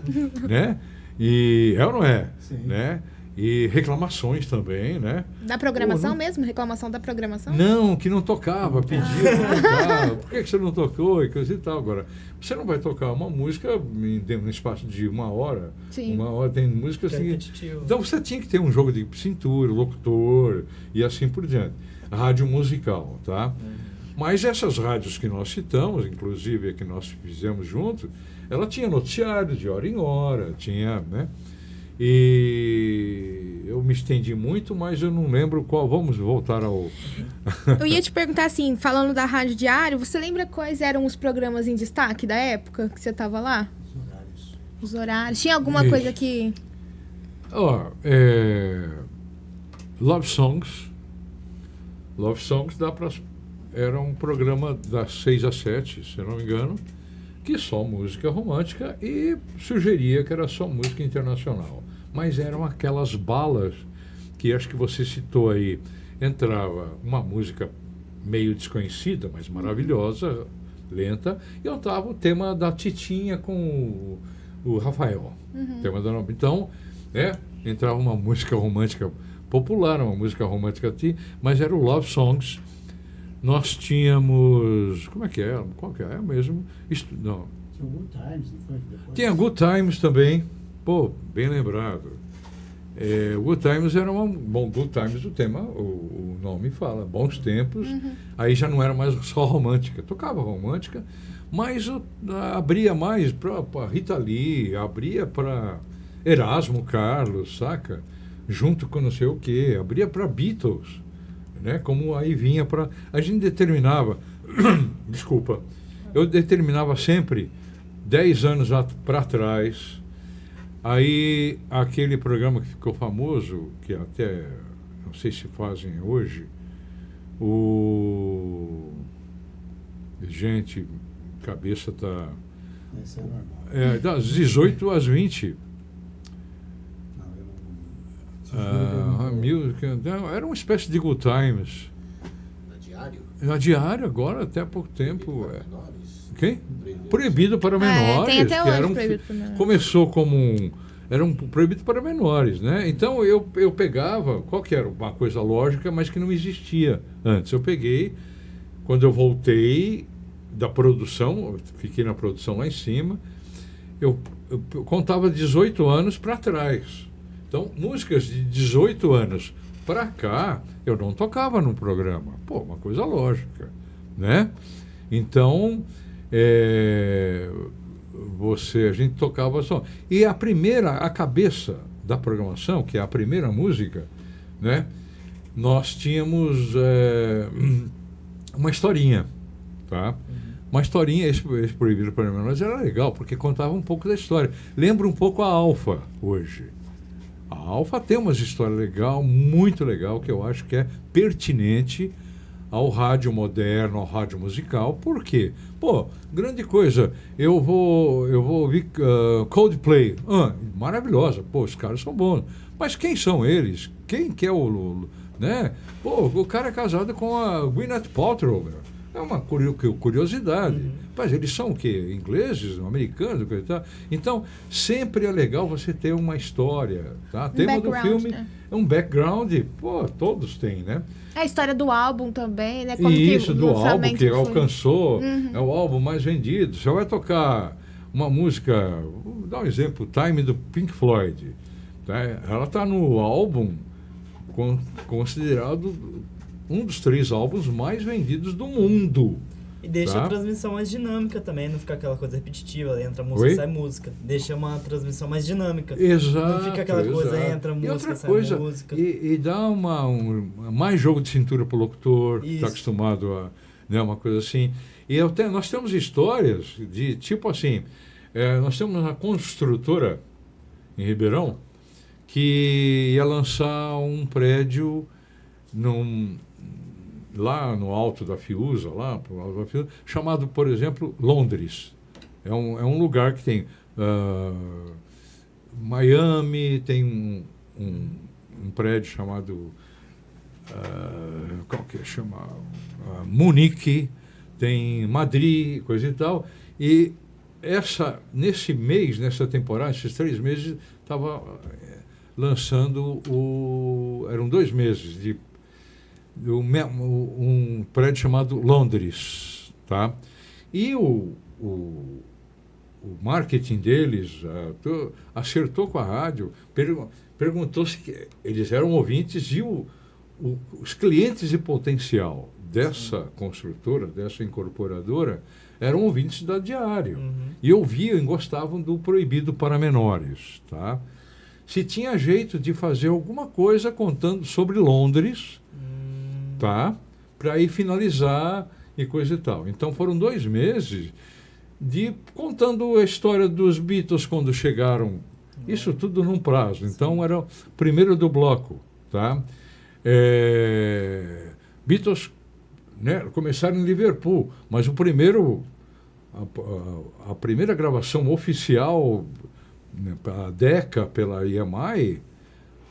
né? E é ou não é? Sim. Né? E reclamações também, né? Da programação mesmo? Reclamação da programação? Não, que não tocava, pedia para tocar. Por que você não tocou? E coisa e tal. Agora, você não vai tocar uma música no espaço de 1 hora. Sim. 1 hora tem música assim. Então você tinha que ter um jogo de cintura, locutor e assim por diante. Rádio musical, tá? Mas essas rádios que nós citamos, inclusive a que nós fizemos junto, ela tinha noticiário de hora em hora, tinha, né? E eu me estendi muito, mas eu não lembro qual. Vamos voltar ao... Eu ia te perguntar assim, falando da Rádio Diário, você lembra quais eram os programas em destaque da época que você estava lá? Os horários. Tinha alguma coisa que... Love Songs. Love Songs era um programa das 6 às 7, se eu não me engano, que só música romântica e sugeria que era só música internacional. Mas eram aquelas balas que acho que você citou aí. Entrava uma música meio desconhecida, mas maravilhosa, lenta, e entrava o tema da Titinha com o Rafael. Tema da... Então, entrava uma música romântica popular, uma música romântica, mas era o Love Songs. Nós tínhamos... Como é que é? Qual que é? É mesmo? Não. Tinha Good Times, não foi? Tinha Good Times também. Pô, bem lembrado. Good Times era bom, Good Times, o tema, o nome fala, bons tempos. Aí já não era mais só romântica. Tocava romântica, mas abria mais para Rita Lee, abria para Erasmo Carlos, saca? Junto com não sei o quê. Abria para Beatles. Né? Como aí vinha para... A gente determinava... Desculpa. Eu determinava sempre 10 anos para trás. Aí, aquele programa que ficou famoso, que até não sei se fazem hoje, gente, cabeça tá... Isso é normal. Das 18 às 20. Era uma espécie de Good Times. Na diário agora, até há pouco tempo. Quem? Proibido para menores. Tem até que hoje proibido para menores. Começou como era um proibido para menores, né? Então eu pegava, qual que era uma coisa lógica, mas que não existia antes. Eu peguei, quando eu voltei da produção, eu fiquei na produção lá em cima, eu contava 18 anos para trás. Então, músicas de 18 anos para cá, eu não tocava no programa. Pô, uma coisa lógica, né? Então, a gente tocava só. E a cabeça da programação, que é a primeira música, né? Nós tínhamos uma historinha, tá? Uma historinha, esse Proibido para Menores era legal, porque contava um pouco da história. Lembra um pouco a Alfa hoje. A Alfa tem umas histórias legais, muito legal, que eu acho que é pertinente ao rádio moderno, ao rádio musical. Por quê? Pô, grande coisa, eu vou ouvir Coldplay. Maravilhosa, pô, os caras são bons. Mas quem são eles? Quem que é né? Pô, o cara é casado com a Gwyneth Paltrow, meu. É uma curiosidade. Mas eles são o quê? Ingleses, americanos, coisa e tal. Então, sempre é legal você ter uma história, tá? Tema do filme é um background, pô, todos têm, né? É a história do álbum também, né? Como isso, do álbum que alcançou, Uhum. é o álbum mais vendido. Você vai tocar uma música, vou dar um exemplo, Time do Pink Floyd. Tá? Ela está no álbum considerado um dos 3 álbuns mais vendidos do mundo. E deixa tá? a transmissão mais dinâmica também, não fica aquela coisa repetitiva, entra música, sai música. Deixa uma transmissão mais dinâmica. Exato. Não fica aquela coisa, entra música, e outra sai coisa, música. E dá mais jogo de cintura para o locutor, que está acostumado a... Né, uma coisa assim. E nós temos histórias de tipo assim, nós temos uma construtora em Ribeirão que ia lançar um prédio lá no alto da Fiuza, chamado, por exemplo, Londres. É um lugar que tem Miami, tem um prédio chamado qual que é? Chama Munique, tem Madrid, coisa e tal. E nessa temporada, esses 3 meses, estava lançando eram 2 meses um prédio chamado Londres, tá? E o marketing deles acertou com a rádio, perguntou se eles eram ouvintes e os clientes de potencial dessa construtora, dessa incorporadora, eram ouvintes da Diário. E ouviam e gostavam do Proibido para Menores, tá? Se tinha jeito de fazer alguma coisa contando sobre Londres, tá? Para ir finalizar e coisa e tal. Então foram 2 meses contando a história dos Beatles quando chegaram. Isso tudo num prazo. Então era o primeiro do bloco, tá? Beatles, né, começaram em Liverpool, mas a primeira gravação oficial, né, a Decca pela EMI,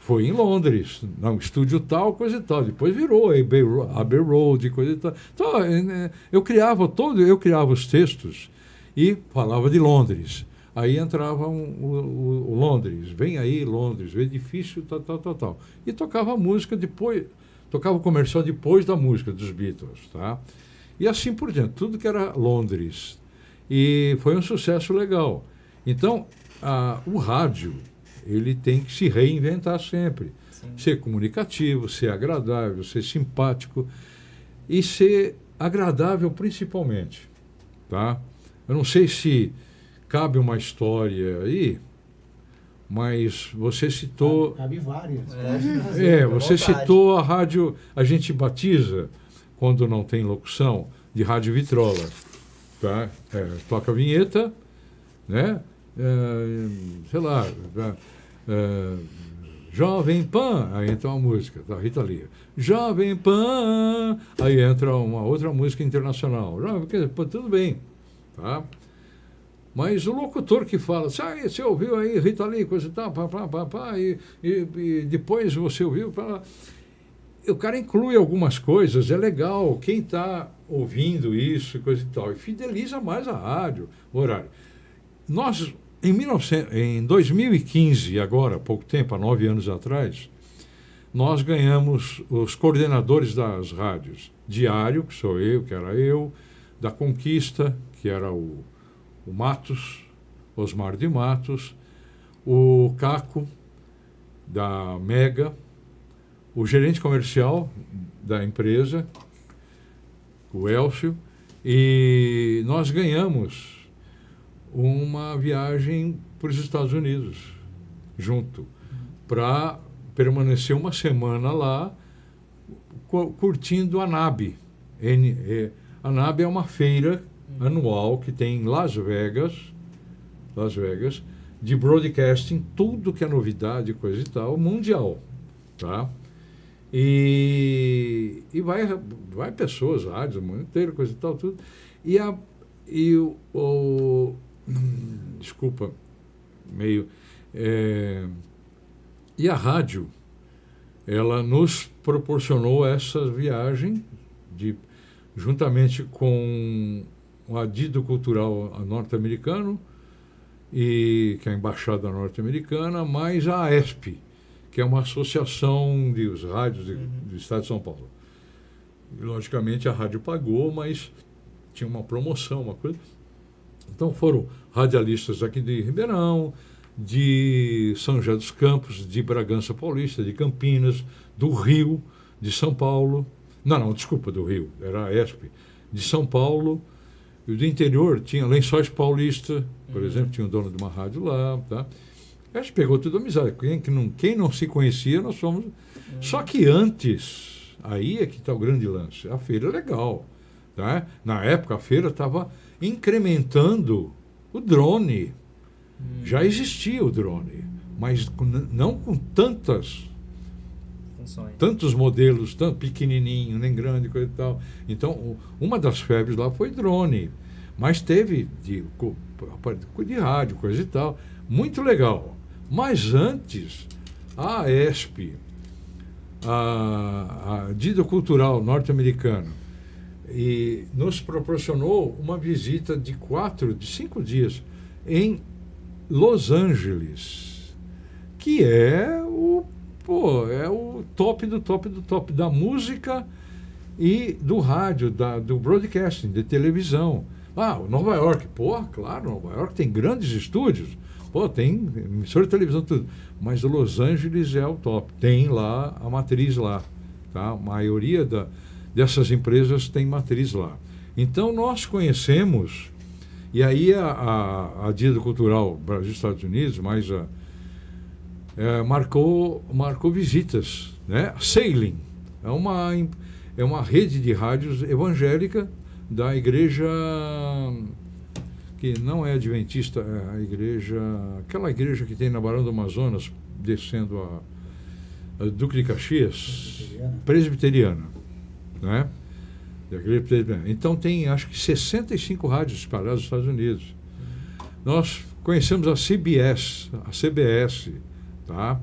foi em Londres, no estúdio tal, coisa e tal. Depois virou Abbey Road, coisa e tal. Então, eu criava os textos e falava de Londres. Aí entrava o Londres, vem aí Londres, o edifício, tal. E tocava a música depois, tocava o comercial depois da música dos Beatles, tá? E assim por diante, tudo que era Londres. E foi um sucesso legal. Então, o rádio, ele tem que se reinventar sempre. Sim. Ser comunicativo, ser agradável, ser simpático e ser agradável principalmente, tá? Eu não sei se cabe uma história aí, mas você citou... Cabe várias. Você citou a rádio, a gente batiza, quando não tem locução, de Rádio Vitrola. Tá? Toca a vinheta, né? Sei lá, Jovem Pan, aí entra uma música da Rita Lee. Jovem Pan, aí entra uma outra música internacional. Tudo bem, tá? Mas o locutor que fala, você ouviu aí Rita Lee, coisa e tal, e depois você ouviu, o cara inclui algumas coisas, é legal, quem está ouvindo isso, coisa e tal, e fideliza mais a rádio, o horário. Nós, em 2015, agora, há pouco tempo, há 9 anos atrás, nós ganhamos os coordenadores das rádios. Diário, que sou eu, que era eu, da Conquista, que era o Matos, Osmar de Matos, o Caco, da Mega, o gerente comercial da empresa, o Elcio, e nós ganhamos uma viagem para os Estados Unidos, junto, para permanecer uma semana lá, curtindo a NAB. A NAB é uma feira anual que tem em Las Vegas, de broadcasting, tudo que é novidade, coisa e tal, mundial, tá? E vai pessoas, rádios, o mundo inteiro, coisa e tal, tudo. Desculpa, e a rádio, ela nos proporcionou essa viagem, juntamente com o Adido Cultural norte-americano, que é a Embaixada Norte-Americana, mais a AESP, que é uma associação dos rádios do Estado de São Paulo. E, logicamente, a rádio pagou, mas tinha uma promoção, uma coisa. Então, foram radialistas aqui de Ribeirão, de São José dos Campos, de Bragança Paulista, de Campinas, do Rio, de São Paulo. Desculpa, do Rio, era a ESP. De São Paulo, e do interior tinha Lençóis Paulista, por exemplo, tinha o dono de uma rádio lá, tá? A gente pegou tudo amizade. Quem não se conhecia, nós fomos. Só que antes, aí é que está o grande lance. A feira é legal, tá? Na época, a feira estava incrementando o drone. Já existia o drone, mas não com tantos modelos, tanto pequenininho, nem grande, coisa e tal. Então, uma das febres lá foi drone, mas teve de rádio, coisa e tal. Muito legal. Mas antes, a AESP, a Dida Cultural norte-americana, e nos proporcionou uma visita de 5 dias em Los Angeles, que é o top do top do top da música e do rádio, do broadcasting, de televisão. Nova York, claro, Nova York tem grandes estúdios, tem emissora de televisão, tudo, mas Los Angeles é o top, tem lá a matriz lá, tá? A maioria dessas empresas tem matriz lá. Então nós conhecemos, e aí a Dida Cultural Brasil Estados Unidos, mais marcou visitas, né? Sailing é uma rede de rádios evangélica da igreja que não é adventista, é aquela igreja que tem na Barão do Amazonas, descendo a Duque de Caxias, presbiteriana, né? Então tem, acho que 65 rádios espalhadas nos Estados Unidos. Nós conhecemos a CBS, tá?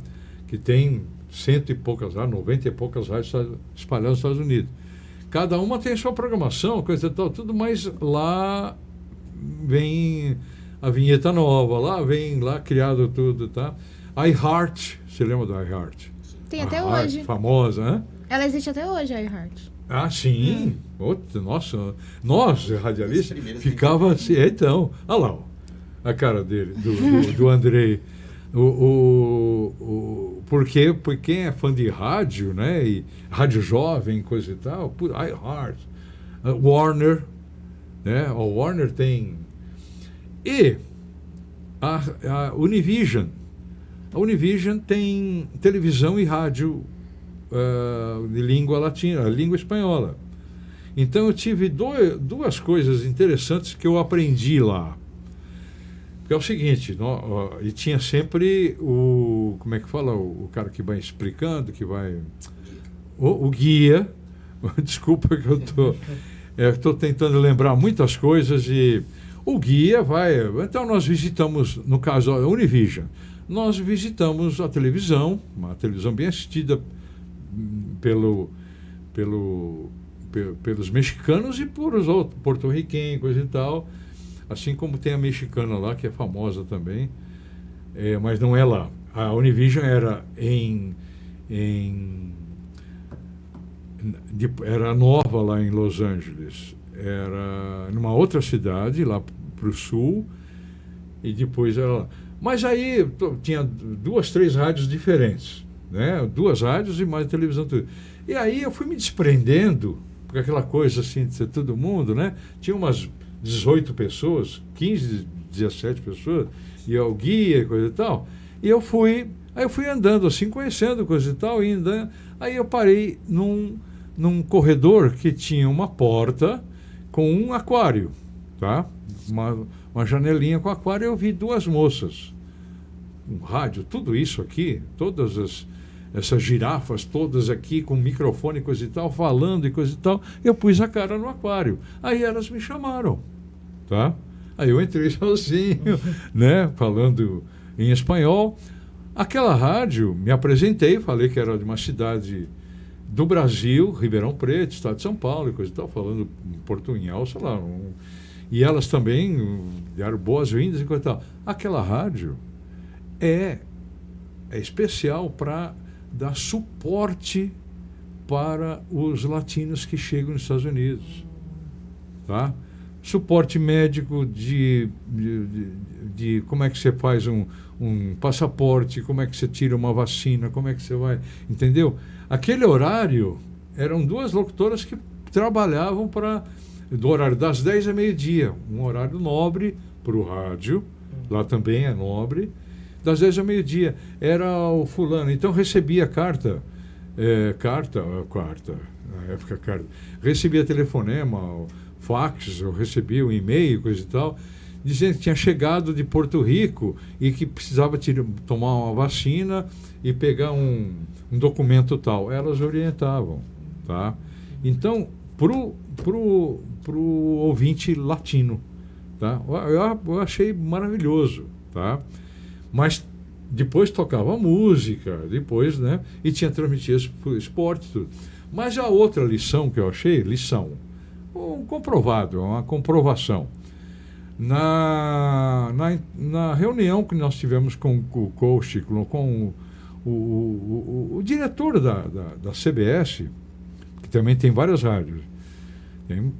Que tem 100 e poucas, 90 e poucas rádios espalhadas nos Estados Unidos. Cada uma tem a sua programação, coisa e tal, tudo, mas lá vem a vinheta nova, lá criado tudo, tá? iHeart, você lembra da iHeart? Tem até hoje. Famosa, né? Ela existe até hoje, a iHeart. Sim. Nossa, nós, radialistas, ficava assim, então, olha lá, a cara dele, do Andrei. Porque quem é fã de rádio, né, e rádio jovem, coisa e tal, iHeart, Warner, né, o Warner tem, e a Univision. A Univision tem televisão e rádio de língua latina, língua espanhola. Então eu tive duas coisas interessantes que eu aprendi lá. Porque é o seguinte, e tinha sempre como é que fala, o cara que vai explicando, que vai... O guia, desculpa que eu estou tentando lembrar muitas coisas, e o guia vai... Então nós visitamos, no caso, a Univision, nós visitamos a televisão, uma televisão bem assistida pelos mexicanos e por os outros, porto-riquenhos, coisa e tal, assim como tem a mexicana lá, que é famosa também, mas não é lá. A Univision era era nova lá em Los Angeles, era numa outra cidade, lá para o sul, e depois era lá. Mas aí tinha 2, 3 rádios diferentes, né? 2 rádios e mais televisão. Tudo. E aí eu fui me desprendendo, porque aquela coisa assim de ser todo mundo, né? Tinha umas 18 pessoas, 15, 17 pessoas, e o guia e coisa e tal. E eu fui andando assim, conhecendo coisa e tal, e andando. Aí eu parei num corredor que tinha uma porta com um aquário, tá? Uma janelinha com aquário, eu vi 2 moças, um rádio, tudo isso aqui, todas essas girafas todas aqui com microfone e coisa e tal, falando e coisa e tal, eu pus a cara no aquário. Aí elas me chamaram, tá? Aí eu entrei sozinho, né, falando em espanhol. Aquela rádio, me apresentei, falei que era de uma cidade do Brasil, Ribeirão Preto, estado de São Paulo e coisa e tal, falando portunhol, sei lá. E elas também deram boas-vindas e coisa e tal. Aquela rádio é especial para dar suporte para os latinos que chegam nos Estados Unidos, tá? Suporte médico de como é que você faz um passaporte, como é que você tira uma vacina, como é que você vai, entendeu? Aquele horário, eram 2 locutoras que trabalhavam do horário das 10 a meio-dia, um horário nobre para o rádio, lá também é nobre, das 10 a meio-dia, era o fulano, então recebia carta, na época carta, recebia telefonema, fax, eu recebia um e-mail, coisa e tal, dizendo que tinha chegado de Porto Rico e que precisava tomar uma vacina e pegar um documento tal. Elas orientavam, tá? Então, pro ouvinte latino, tá? Eu achei maravilhoso, tá? Mas depois tocava música, depois, né? E tinha transmitido esporte, tudo. Mas a outra lição que eu achei, comprovado, uma comprovação. Na reunião que nós tivemos com o coach, com o diretor da CBS, que também tem várias rádios, tem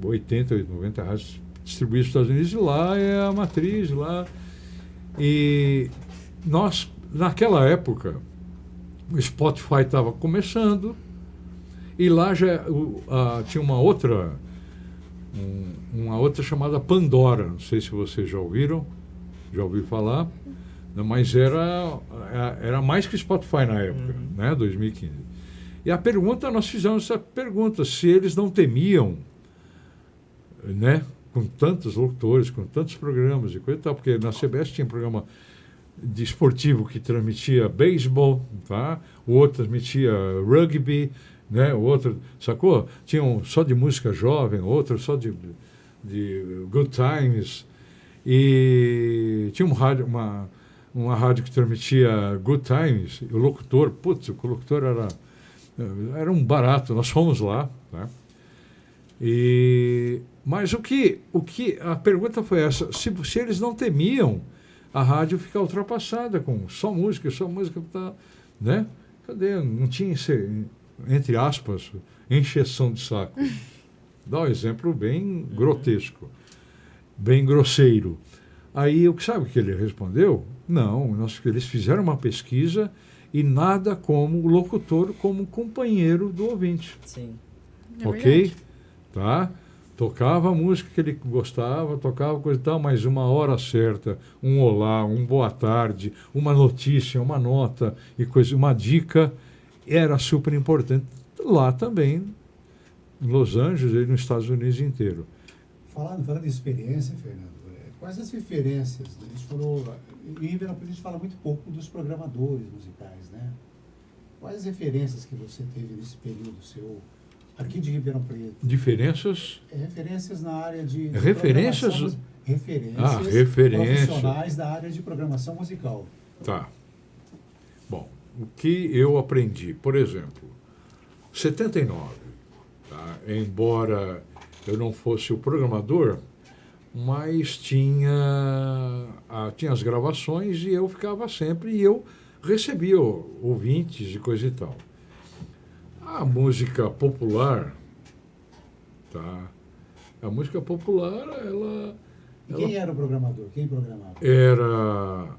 80, 90 rádios distribuídas nos Estados Unidos, e lá é a matriz, lá. E nós, naquela época, o Spotify estava começando, e lá já tinha uma outra chamada Pandora, não sei se vocês já ouviram falar, mas era mais que Spotify na época, né, 2015. E nós fizemos essa pergunta, se eles não temiam, né, com tantos locutores, com tantos programas e coisa e tal, porque na CBS tinha um programa de esportivo que transmitia beisebol, tá? O outro transmitia rugby, né? O outro, sacou? Tinha só de música jovem, outro só de good times, e tinha uma rádio que transmitia good times, e o locutor era um barato, nós fomos lá, tá? Mas a pergunta foi essa, se eles não temiam a rádio ficar ultrapassada com só música, tá, né? Cadê? Não tinha, entre aspas, encheção de saco. Dá um exemplo bem grotesco, bem grosseiro. Aí, sabe o que ele respondeu? Não, eles fizeram uma pesquisa e nada como o locutor como companheiro do ouvinte. Sim. Ok? Tá? Tocava a música que ele gostava, tocava coisa e tal, mas uma hora certa, um olá, um boa tarde, uma notícia, uma nota e uma dica era super importante lá também, em Los Angeles e nos Estados Unidos inteiro. Falando de experiência, Fernando, Quais as referências? A gente falou, em Ribeirão Preto a gente fala muito pouco dos programadores musicais, né? Quais as referências que você teve nesse período seu, aqui de Ribeirão Preto? Diferenças? Referências na área de referências? Referências profissionais da área de programação musical. Tá. Bom, o que eu aprendi, por exemplo, 79, tá? Embora eu não fosse o programador, mas tinha as gravações e eu ficava sempre, e eu recebia ouvintes e coisa e tal. A música popular, tá? A música popular, Quem era o programador? Quem programava? Era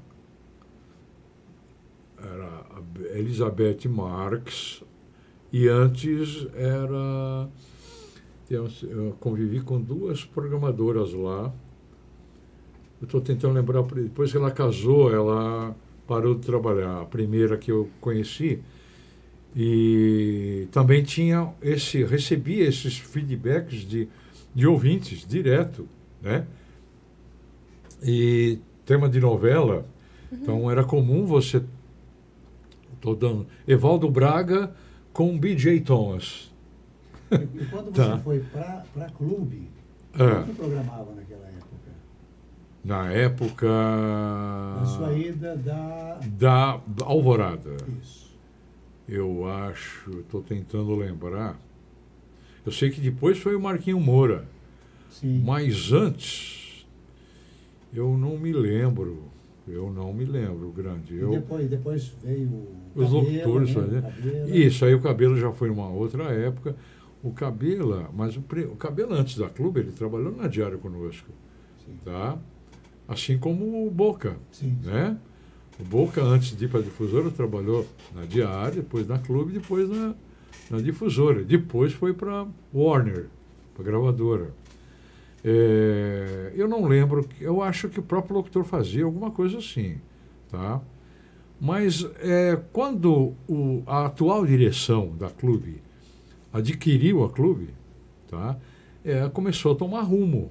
a Elizabeth Marques, e antes era... Eu convivi com 2 programadoras lá. Eu estou tentando lembrar, depois que ela casou, ela parou de trabalhar. A primeira que eu conheci. E também recebia esses feedbacks de ouvintes direto, né? E tema de novela, então era comum você... Estou dando Evaldo Braga com B.J. Thomas. E quando você foi para clube, o que programava naquela época? Na época... Na sua ida da Alvorada. Isso. Eu acho, estou tentando lembrar. Eu sei que depois foi o Marquinho Moura. Sim. Mas antes, eu não me lembro, grande. Depois veio os locutores, né? Isso, aí o Cabelo já foi uma outra época. O Cabela, mas o Cabela antes da Clube, ele trabalhou na Diário conosco. Sim. Tá? Assim como o Boca. Sim. Né? O Boca, antes de ir para a Difusora, trabalhou na Diário, depois na Clube, depois na Difusora. Depois foi para Warner, para a gravadora. Eu não lembro, eu acho que o próprio locutor fazia alguma coisa assim. Tá? Mas quando a atual direção da Clube adquiriu a Clube, tá? Começou a tomar rumo,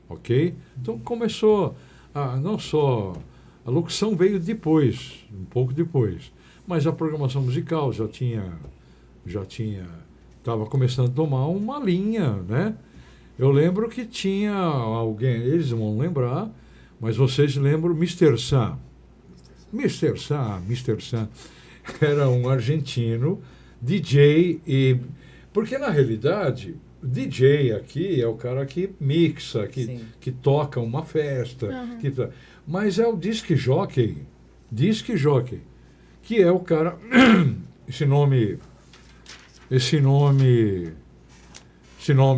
ok? Então começou, não só... A locução veio depois, um pouco depois, mas a programação musical estava começando a tomar uma linha, né? Eu lembro que tinha alguém, eles vão lembrar, mas vocês lembram Mr. Sam. Mr. Sam era um argentino, DJ, porque na realidade o DJ aqui é o cara que mixa, que toca uma festa, mas é o disc jockey, que é o cara, esse nome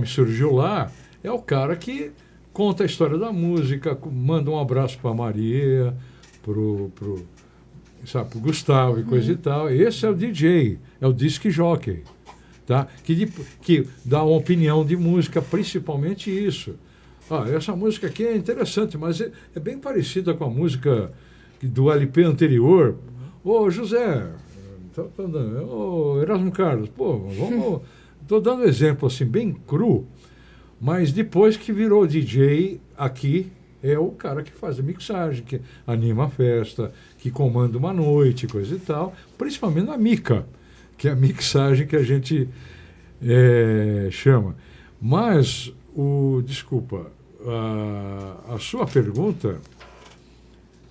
surgiu lá, é o cara que conta a história da música, manda um abraço para Maria, pro Gustavo e coisa e tal. Esse é o DJ, é o disc jockey, tá? Que dá uma opinião de música, principalmente isso. Essa música aqui é interessante, mas é bem parecida com a música do LP anterior. Ô, José, ô, Erasmo Carlos, pô, vamos... Estou dando um exemplo assim, bem cru, mas depois que virou DJ aqui, é o cara que faz a mixagem, que anima a festa, que comanda uma noite, coisa e tal, principalmente na mica, que é a mixagem que a gente chama. Mas, desculpa, a sua pergunta...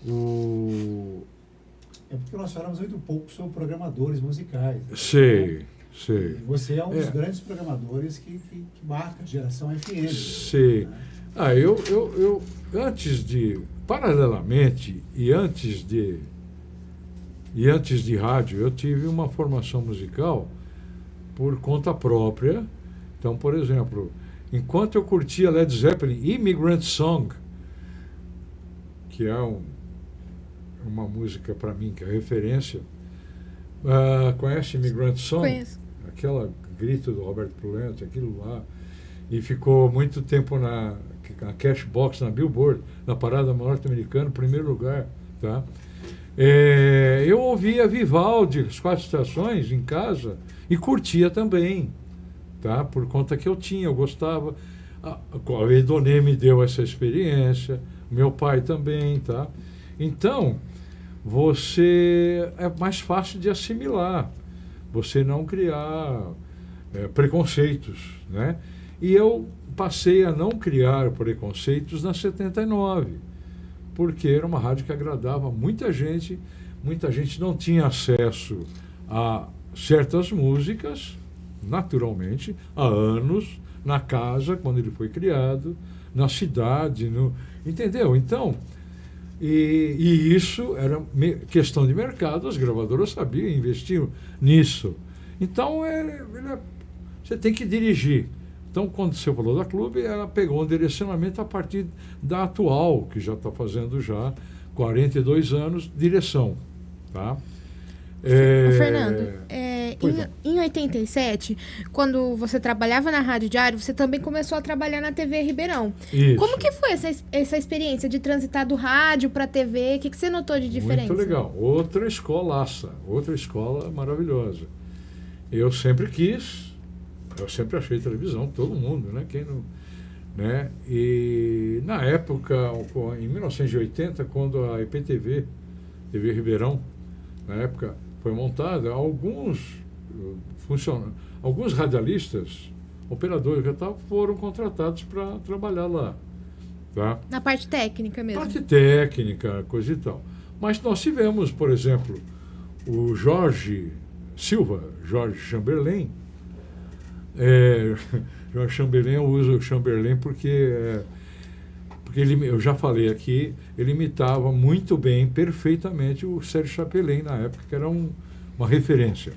É porque nós falamos muito pouco sobre programadores musicais. Né? Sei. Você é um dos grandes programadores que marca a geração FM. Sei. Né? Eu antes de, paralelamente, e antes de rádio, eu tive uma formação musical por conta própria. Então, por exemplo, enquanto eu curtia Led Zeppelin, Immigrant Song, que é uma música para mim que é referência. Conhece Immigrant Song? Conheço. Aquela grito do Roberto Pulente, aquilo lá. E ficou muito tempo na Cashbox, na Billboard, na parada norte-americana, primeiro lugar. Tá? Eu ouvia Vivaldi, as 4 estações, em casa, e curtia também. Tá? Por conta que eu gostava. A Edonê me deu essa experiência, meu pai também, tá? Então, você é mais fácil de assimilar, você não criar preconceitos, né? E eu passei a não criar preconceitos na 79, porque era uma rádio que agradava muita gente não tinha acesso a certas músicas, naturalmente, há anos, na casa, quando ele foi criado, na cidade, entendeu? Então, e isso era questão de mercado, as gravadoras sabiam, investiam nisso. Então, você tem que dirigir. Então, quando você falou da Clube, ela pegou um direcionamento a partir da atual, que já está fazendo já 42 anos, direção. Tá? Fernando, em 87, quando você trabalhava na Rádio Diário, você também começou a trabalhar na TV Ribeirão. Isso. Como que foi essa experiência de transitar do rádio para a TV? O que você notou de diferença? Muito legal. Outra escolaça, outra escola maravilhosa. Eu sempre achei televisão, todo mundo, né? Quem não, né? E na época, em 1980, quando a IPTV, TV Ribeirão, na época foi montada, alguns radialistas, operadores que tal, foram contratados para trabalhar lá. Tá? Na parte técnica mesmo. Parte técnica, coisa e tal. Mas nós tivemos, por exemplo, o Jorge Chamberlain. Jorge Chamberlain, eu uso o Chamberlain porque eu já falei aqui, ele imitava muito bem, perfeitamente, o Sérgio Chapelain na época, que era uma referência.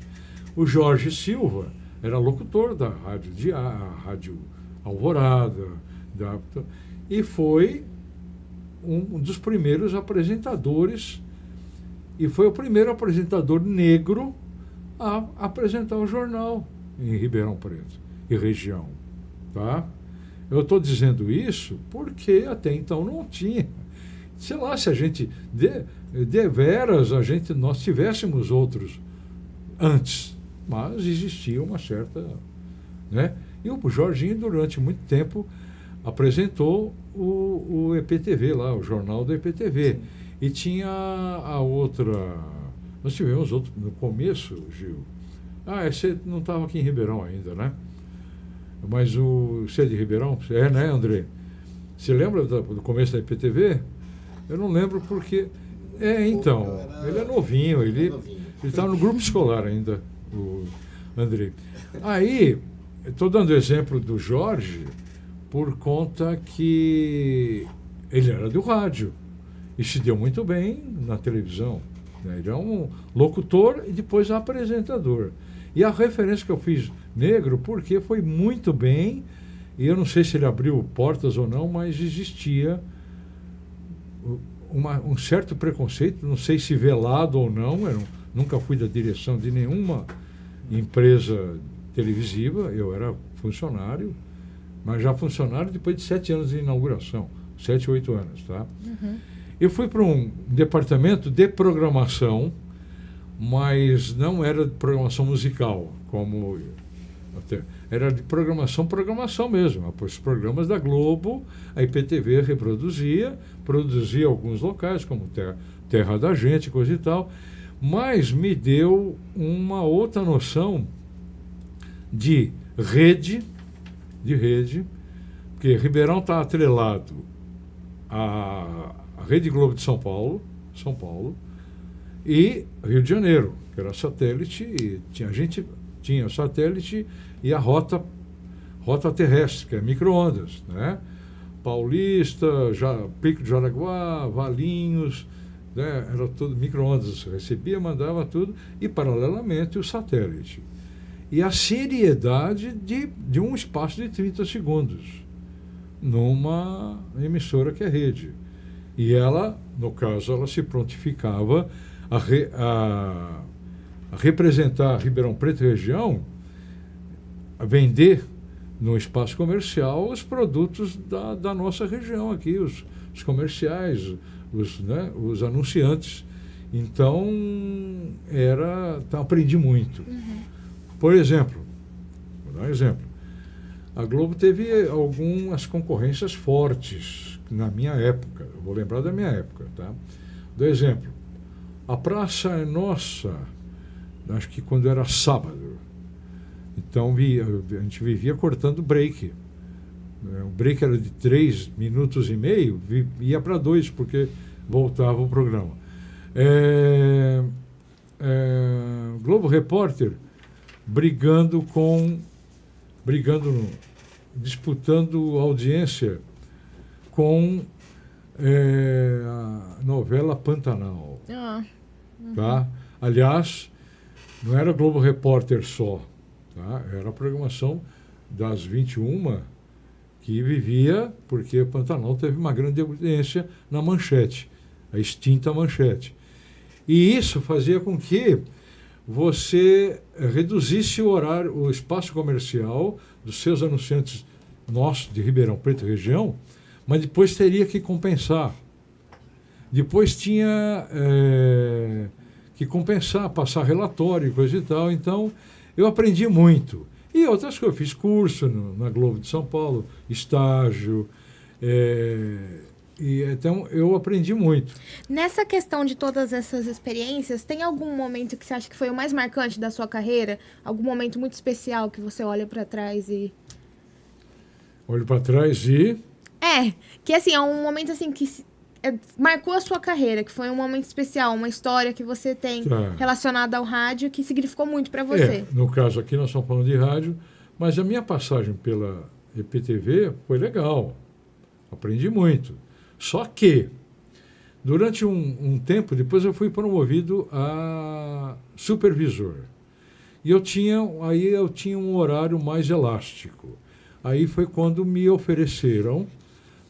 O Jorge Silva era locutor da Rádio Alvorada, e foi um dos primeiros apresentadores, e foi o primeiro apresentador negro a apresentar o jornal em Ribeirão Preto e região. Tá? Eu estou dizendo isso porque até então não tinha. Sei lá, se a gente, deveras, nós tivéssemos outros antes, mas existia uma certa... Né? E o Jorginho, durante muito tempo, apresentou o EPTV lá, o jornal do EPTV. Sim. E tinha a outra... Nós tivemos outro no começo, Gil. Você não estava aqui em Ribeirão ainda, né? Mas você é de Ribeirão? Né, André? Você lembra do começo da IPTV? Eu não lembro porque... então, ele é novinho, ele estava no grupo escolar ainda, o André. Aí, estou dando exemplo do Jorge por conta que ele era do rádio e se deu muito bem na televisão. Né? Ele é um locutor e depois apresentador. E a referência que eu fiz negro, porque foi muito bem, e eu não sei se ele abriu portas ou não, mas existia um certo preconceito, não sei se velado ou não, nunca fui da direção de nenhuma empresa televisiva, eu era funcionário, mas já funcionário depois de 7 anos de inauguração, 7, 8 anos, tá? Uhum. Eu fui para um departamento de programação, mas não era de programação musical, como era de programação mesmo. Os programas da Globo, a IPTV produzia alguns locais, como Terra da Gente, coisa e tal, mas me deu uma outra noção de rede, porque Ribeirão está atrelado à Rede Globo de São Paulo, e Rio de Janeiro, que era satélite, e tinha satélite e a rota terrestre, que é micro-ondas, né? Paulista, Pico de Jaraguá, Valinhos, né? Era tudo micro-ondas, recebia, mandava tudo, e paralelamente o satélite. E a seriedade de um espaço de 30 segundos, numa emissora que é rede. E ela, no caso, ela se prontificava a representar Ribeirão Preto e região, a vender no espaço comercial os produtos da nossa região aqui, os comerciais, os anunciantes. Então, aprendi muito. Uhum. Por exemplo, vou dar um exemplo. A Globo teve algumas concorrências fortes na minha época, eu vou lembrar da minha época, tá? Do exemplo, a praça é nossa, acho que quando era sábado, então a gente vivia cortando break. O break era de 3 minutos e meio, ia para 2, porque voltava o programa. Globo Repórter disputando audiência com a novela Pantanal. Tá? Aliás, não era Globo Repórter só, tá? Era a programação das 21 que vivia, porque Pantanal teve uma grande audiência na Manchete, a extinta Manchete. E isso fazia com que você reduzisse o horário, o espaço comercial dos seus anunciantes nossos de Ribeirão Preto e região, mas depois teria que compensar. Depois tinha que compensar, passar relatório e coisa e tal. Então, eu aprendi muito. E outras coisas, eu fiz curso na Globo de São Paulo, estágio, e então eu aprendi muito. Nessa questão de todas essas experiências, tem algum momento que você acha que foi o mais marcante da sua carreira? Algum momento muito especial que você olha para trás e... Olho para trás e... que assim, é um momento assim que marcou a sua carreira, que foi um momento especial, uma história que você tem relacionada ao rádio que significou muito para você. No caso aqui nós estamos falando de rádio, mas a minha passagem pela EPTV foi legal. Aprendi muito. Só que, durante um tempo, depois eu fui promovido a supervisor. E eu tinha um horário mais elástico. Aí foi quando me ofereceram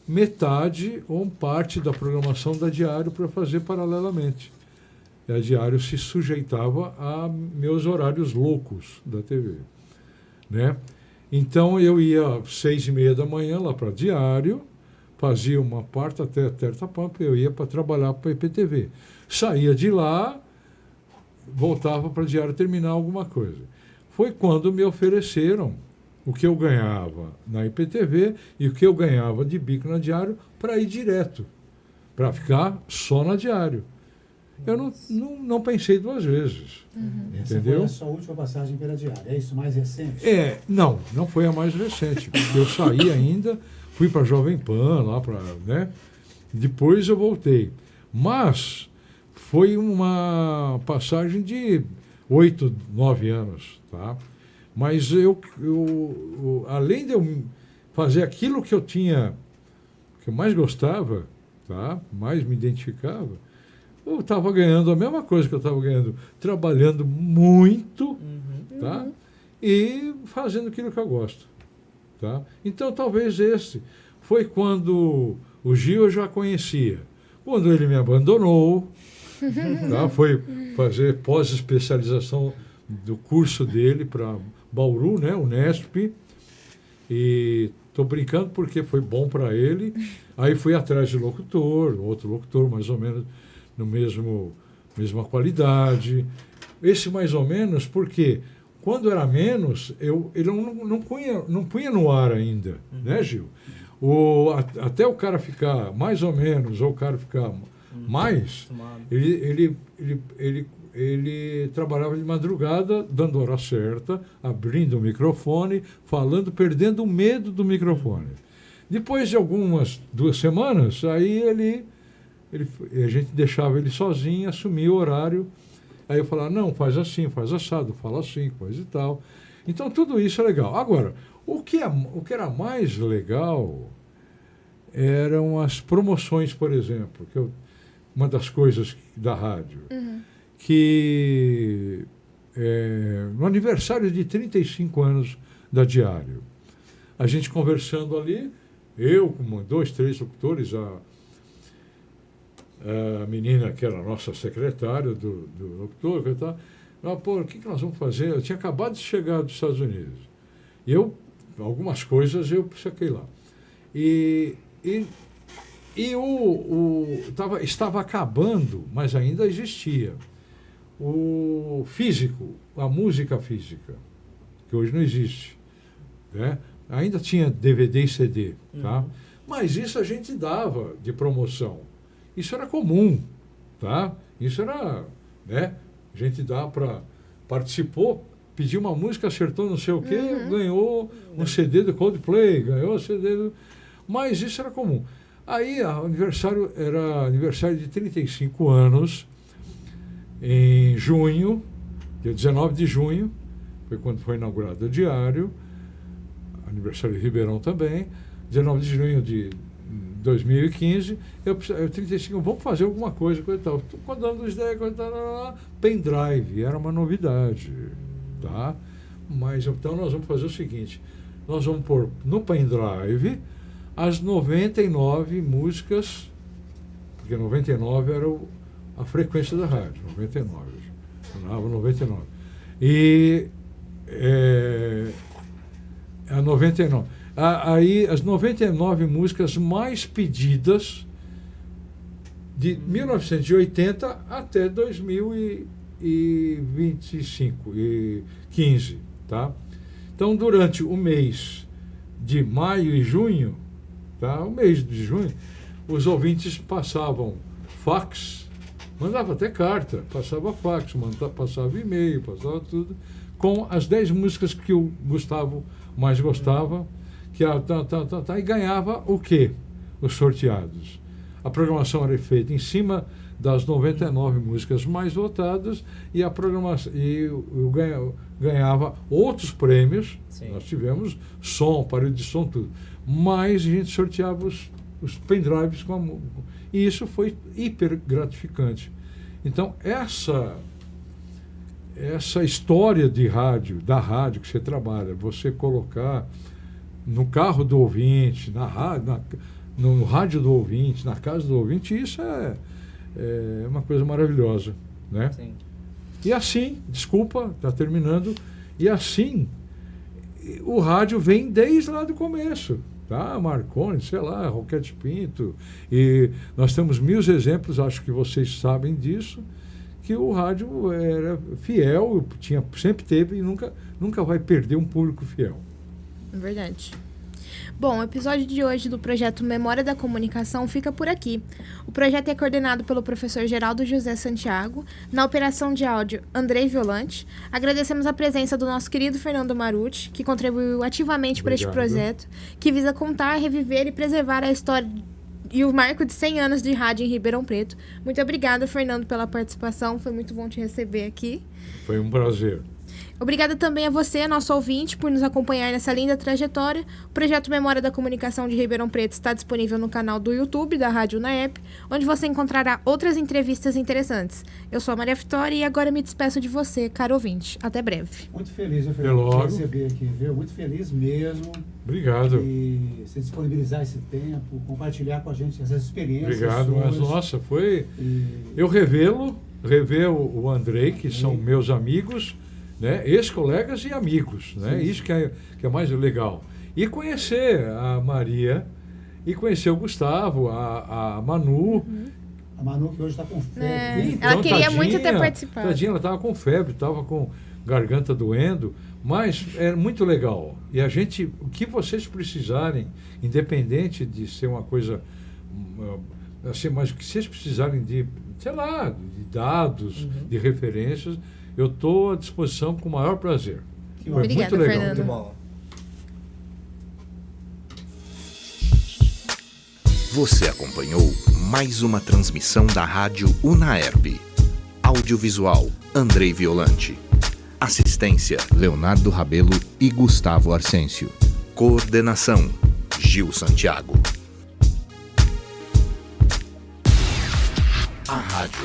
metade ou parte da programação da Diário para fazer paralelamente. E a Diário se sujeitava a meus horários loucos da TV, né? Então eu ia às 6h30 da manhã lá para Diário, fazia uma parte até Terta-Pampa, eu ia para trabalhar para a IPTV. Saía de lá, voltava para Diário terminar alguma coisa. Foi quando me ofereceram o que eu ganhava na IPTV e o que eu ganhava de bico na Diário para ir direto, para ficar só na Diário. Eu não pensei 2 vezes. Essa entendeu? foi a sua última passagem pela Diário, é isso mais recente? Não foi a mais recente, porque eu saí ainda, fui para Jovem Pan, lá para, né? Depois eu voltei. Mas foi uma passagem de 8, 9 anos, tá? Mas eu além de eu fazer aquilo que eu mais gostava, tá? Mais me identificava, eu estava ganhando a mesma coisa que eu estava ganhando, trabalhando muito, tá? E fazendo aquilo que eu gosto, tá? Então, talvez esse foi quando o Gil eu já conhecia. Quando ele me abandonou, tá? Foi fazer pós-especialização do curso dele para Bauru, né? Unesp. E estou brincando porque foi bom para ele. Aí fui atrás de outro locutor, mais ou menos no mesma qualidade. Esse mais ou menos porque quando era menos, ele não punha no ar ainda, né, Gil? Até o cara ficar mais ou menos, ou o cara ficar mais, ele trabalhava de madrugada, dando a hora certa, abrindo o microfone, falando, perdendo o medo do microfone. Depois de algumas 2 semanas, aí a gente deixava ele sozinho, assumia o horário. Aí eu falava, não, faz assim, faz assado, fala assim, coisa e tal. Então, tudo isso é legal. Agora, o que era mais legal eram as promoções, por exemplo, uma das coisas da rádio, que no aniversário de 35 anos da Diário, a gente conversando ali, eu com 2, 3 locutores, a menina que era a nossa secretária do locutor, e tal, o que nós vamos fazer? Eu tinha acabado de chegar dos Estados Unidos. E algumas coisas eu saquei lá. Estava acabando, mas ainda existia, o físico, a música física, que hoje não existe, né? Ainda tinha DVD e CD, tá? Mas isso a gente dava de promoção. Isso era comum, tá? Isso era, né? A gente dá para... Participou, pediu uma música, acertou não sei o quê, ganhou um CD do Coldplay, ganhou um CD do... Mas isso era comum. Aí, o aniversário era aniversário de 35 anos, em junho, dia 19 de junho, foi quando foi inaugurado o diário, aniversário de Ribeirão também, 19 de junho de 2015, eu 35, vamos fazer alguma coisa, coisa e tal. Estou dando ideia, coisa e tal, pendrive, era uma novidade, tá? Mas então nós vamos fazer o seguinte, nós vamos pôr no pendrive as 99 músicas, porque 99 era a frequência da rádio, 99, sonava 99. E a 99. Aí as 99 músicas mais pedidas de 1980 até 2025 e 15, tá? Então, durante o mês de maio e junho, tá? O mês de junho, os ouvintes passavam fax, mandava até carta, passava fax, passava e-mail, passava tudo, com as 10 músicas que o Gustavo mais gostava, que e ganhava o quê? Os sorteados. A programação era feita em cima das 99 músicas mais votadas e a programação ganhava outros prêmios. Sim. Nós tivemos som, aparelho de som, tudo. Mas a gente sorteava os pendrives e isso foi hiper gratificante. Então, essa história de rádio, da rádio que você trabalha, você colocar no carro do ouvinte, no rádio do ouvinte, na casa do ouvinte, isso é uma coisa maravilhosa, né? Sim. E assim, desculpa, está terminando, e assim o rádio vem desde lá do começo, tá? Marconi, sei lá, Roquete Pinto, e nós temos 1000 exemplos, acho que vocês sabem disso, que o rádio era fiel, sempre teve e nunca vai perder um público fiel. Verdade. Bom, o episódio de hoje do projeto Memória da Comunicação fica por aqui. O projeto é coordenado pelo professor Geraldo José Santiago, na operação de áudio Andrei Violante. Agradecemos a presença do nosso querido Fernando Marucci, que contribuiu ativamente para este projeto, que visa contar, reviver e preservar a história e o marco de 100 anos de rádio em Ribeirão Preto. Muito obrigada, Fernando, pela participação. Foi muito bom te receber aqui. Foi um prazer. Obrigada também a você, nosso ouvinte, por nos acompanhar nessa linda trajetória. O projeto Memória da Comunicação de Ribeirão Preto está disponível no canal do YouTube da Rádio UNAERP, onde você encontrará outras entrevistas interessantes. Eu sou a Maria Vitória e agora me despeço de você, caro ouvinte. Até breve. Muito feliz, Fernando, de receber aqui, viu? Muito feliz mesmo. Obrigado. E se disponibilizar esse tempo, compartilhar com a gente essas experiências. Obrigado, mas nossa, foi... Eu rever o Andrei, que são meus amigos, né? Ex-colegas e amigos, né? Isso que é mais legal. E conhecer a Maria, e conhecer o Gustavo, a Manu. A Manu que hoje está com febre. Então, ela queria muito ter participado. Tadinha, ela estava com febre, estava com garganta doendo, mas é muito legal. E a gente, o que vocês precisarem, independente de ser uma coisa assim, mas o que vocês precisarem de, sei lá, de dados, de referências, eu estou à disposição com o maior prazer. Foi Obrigada, muito legal. Fernando. Muito bom. Você acompanhou mais uma transmissão da Rádio UNAERP. Audiovisual, Andrei Violante. Assistência, Leonardo Rabelo e Gustavo Arsêncio. Coordenação, Gil Santiago. A Rádio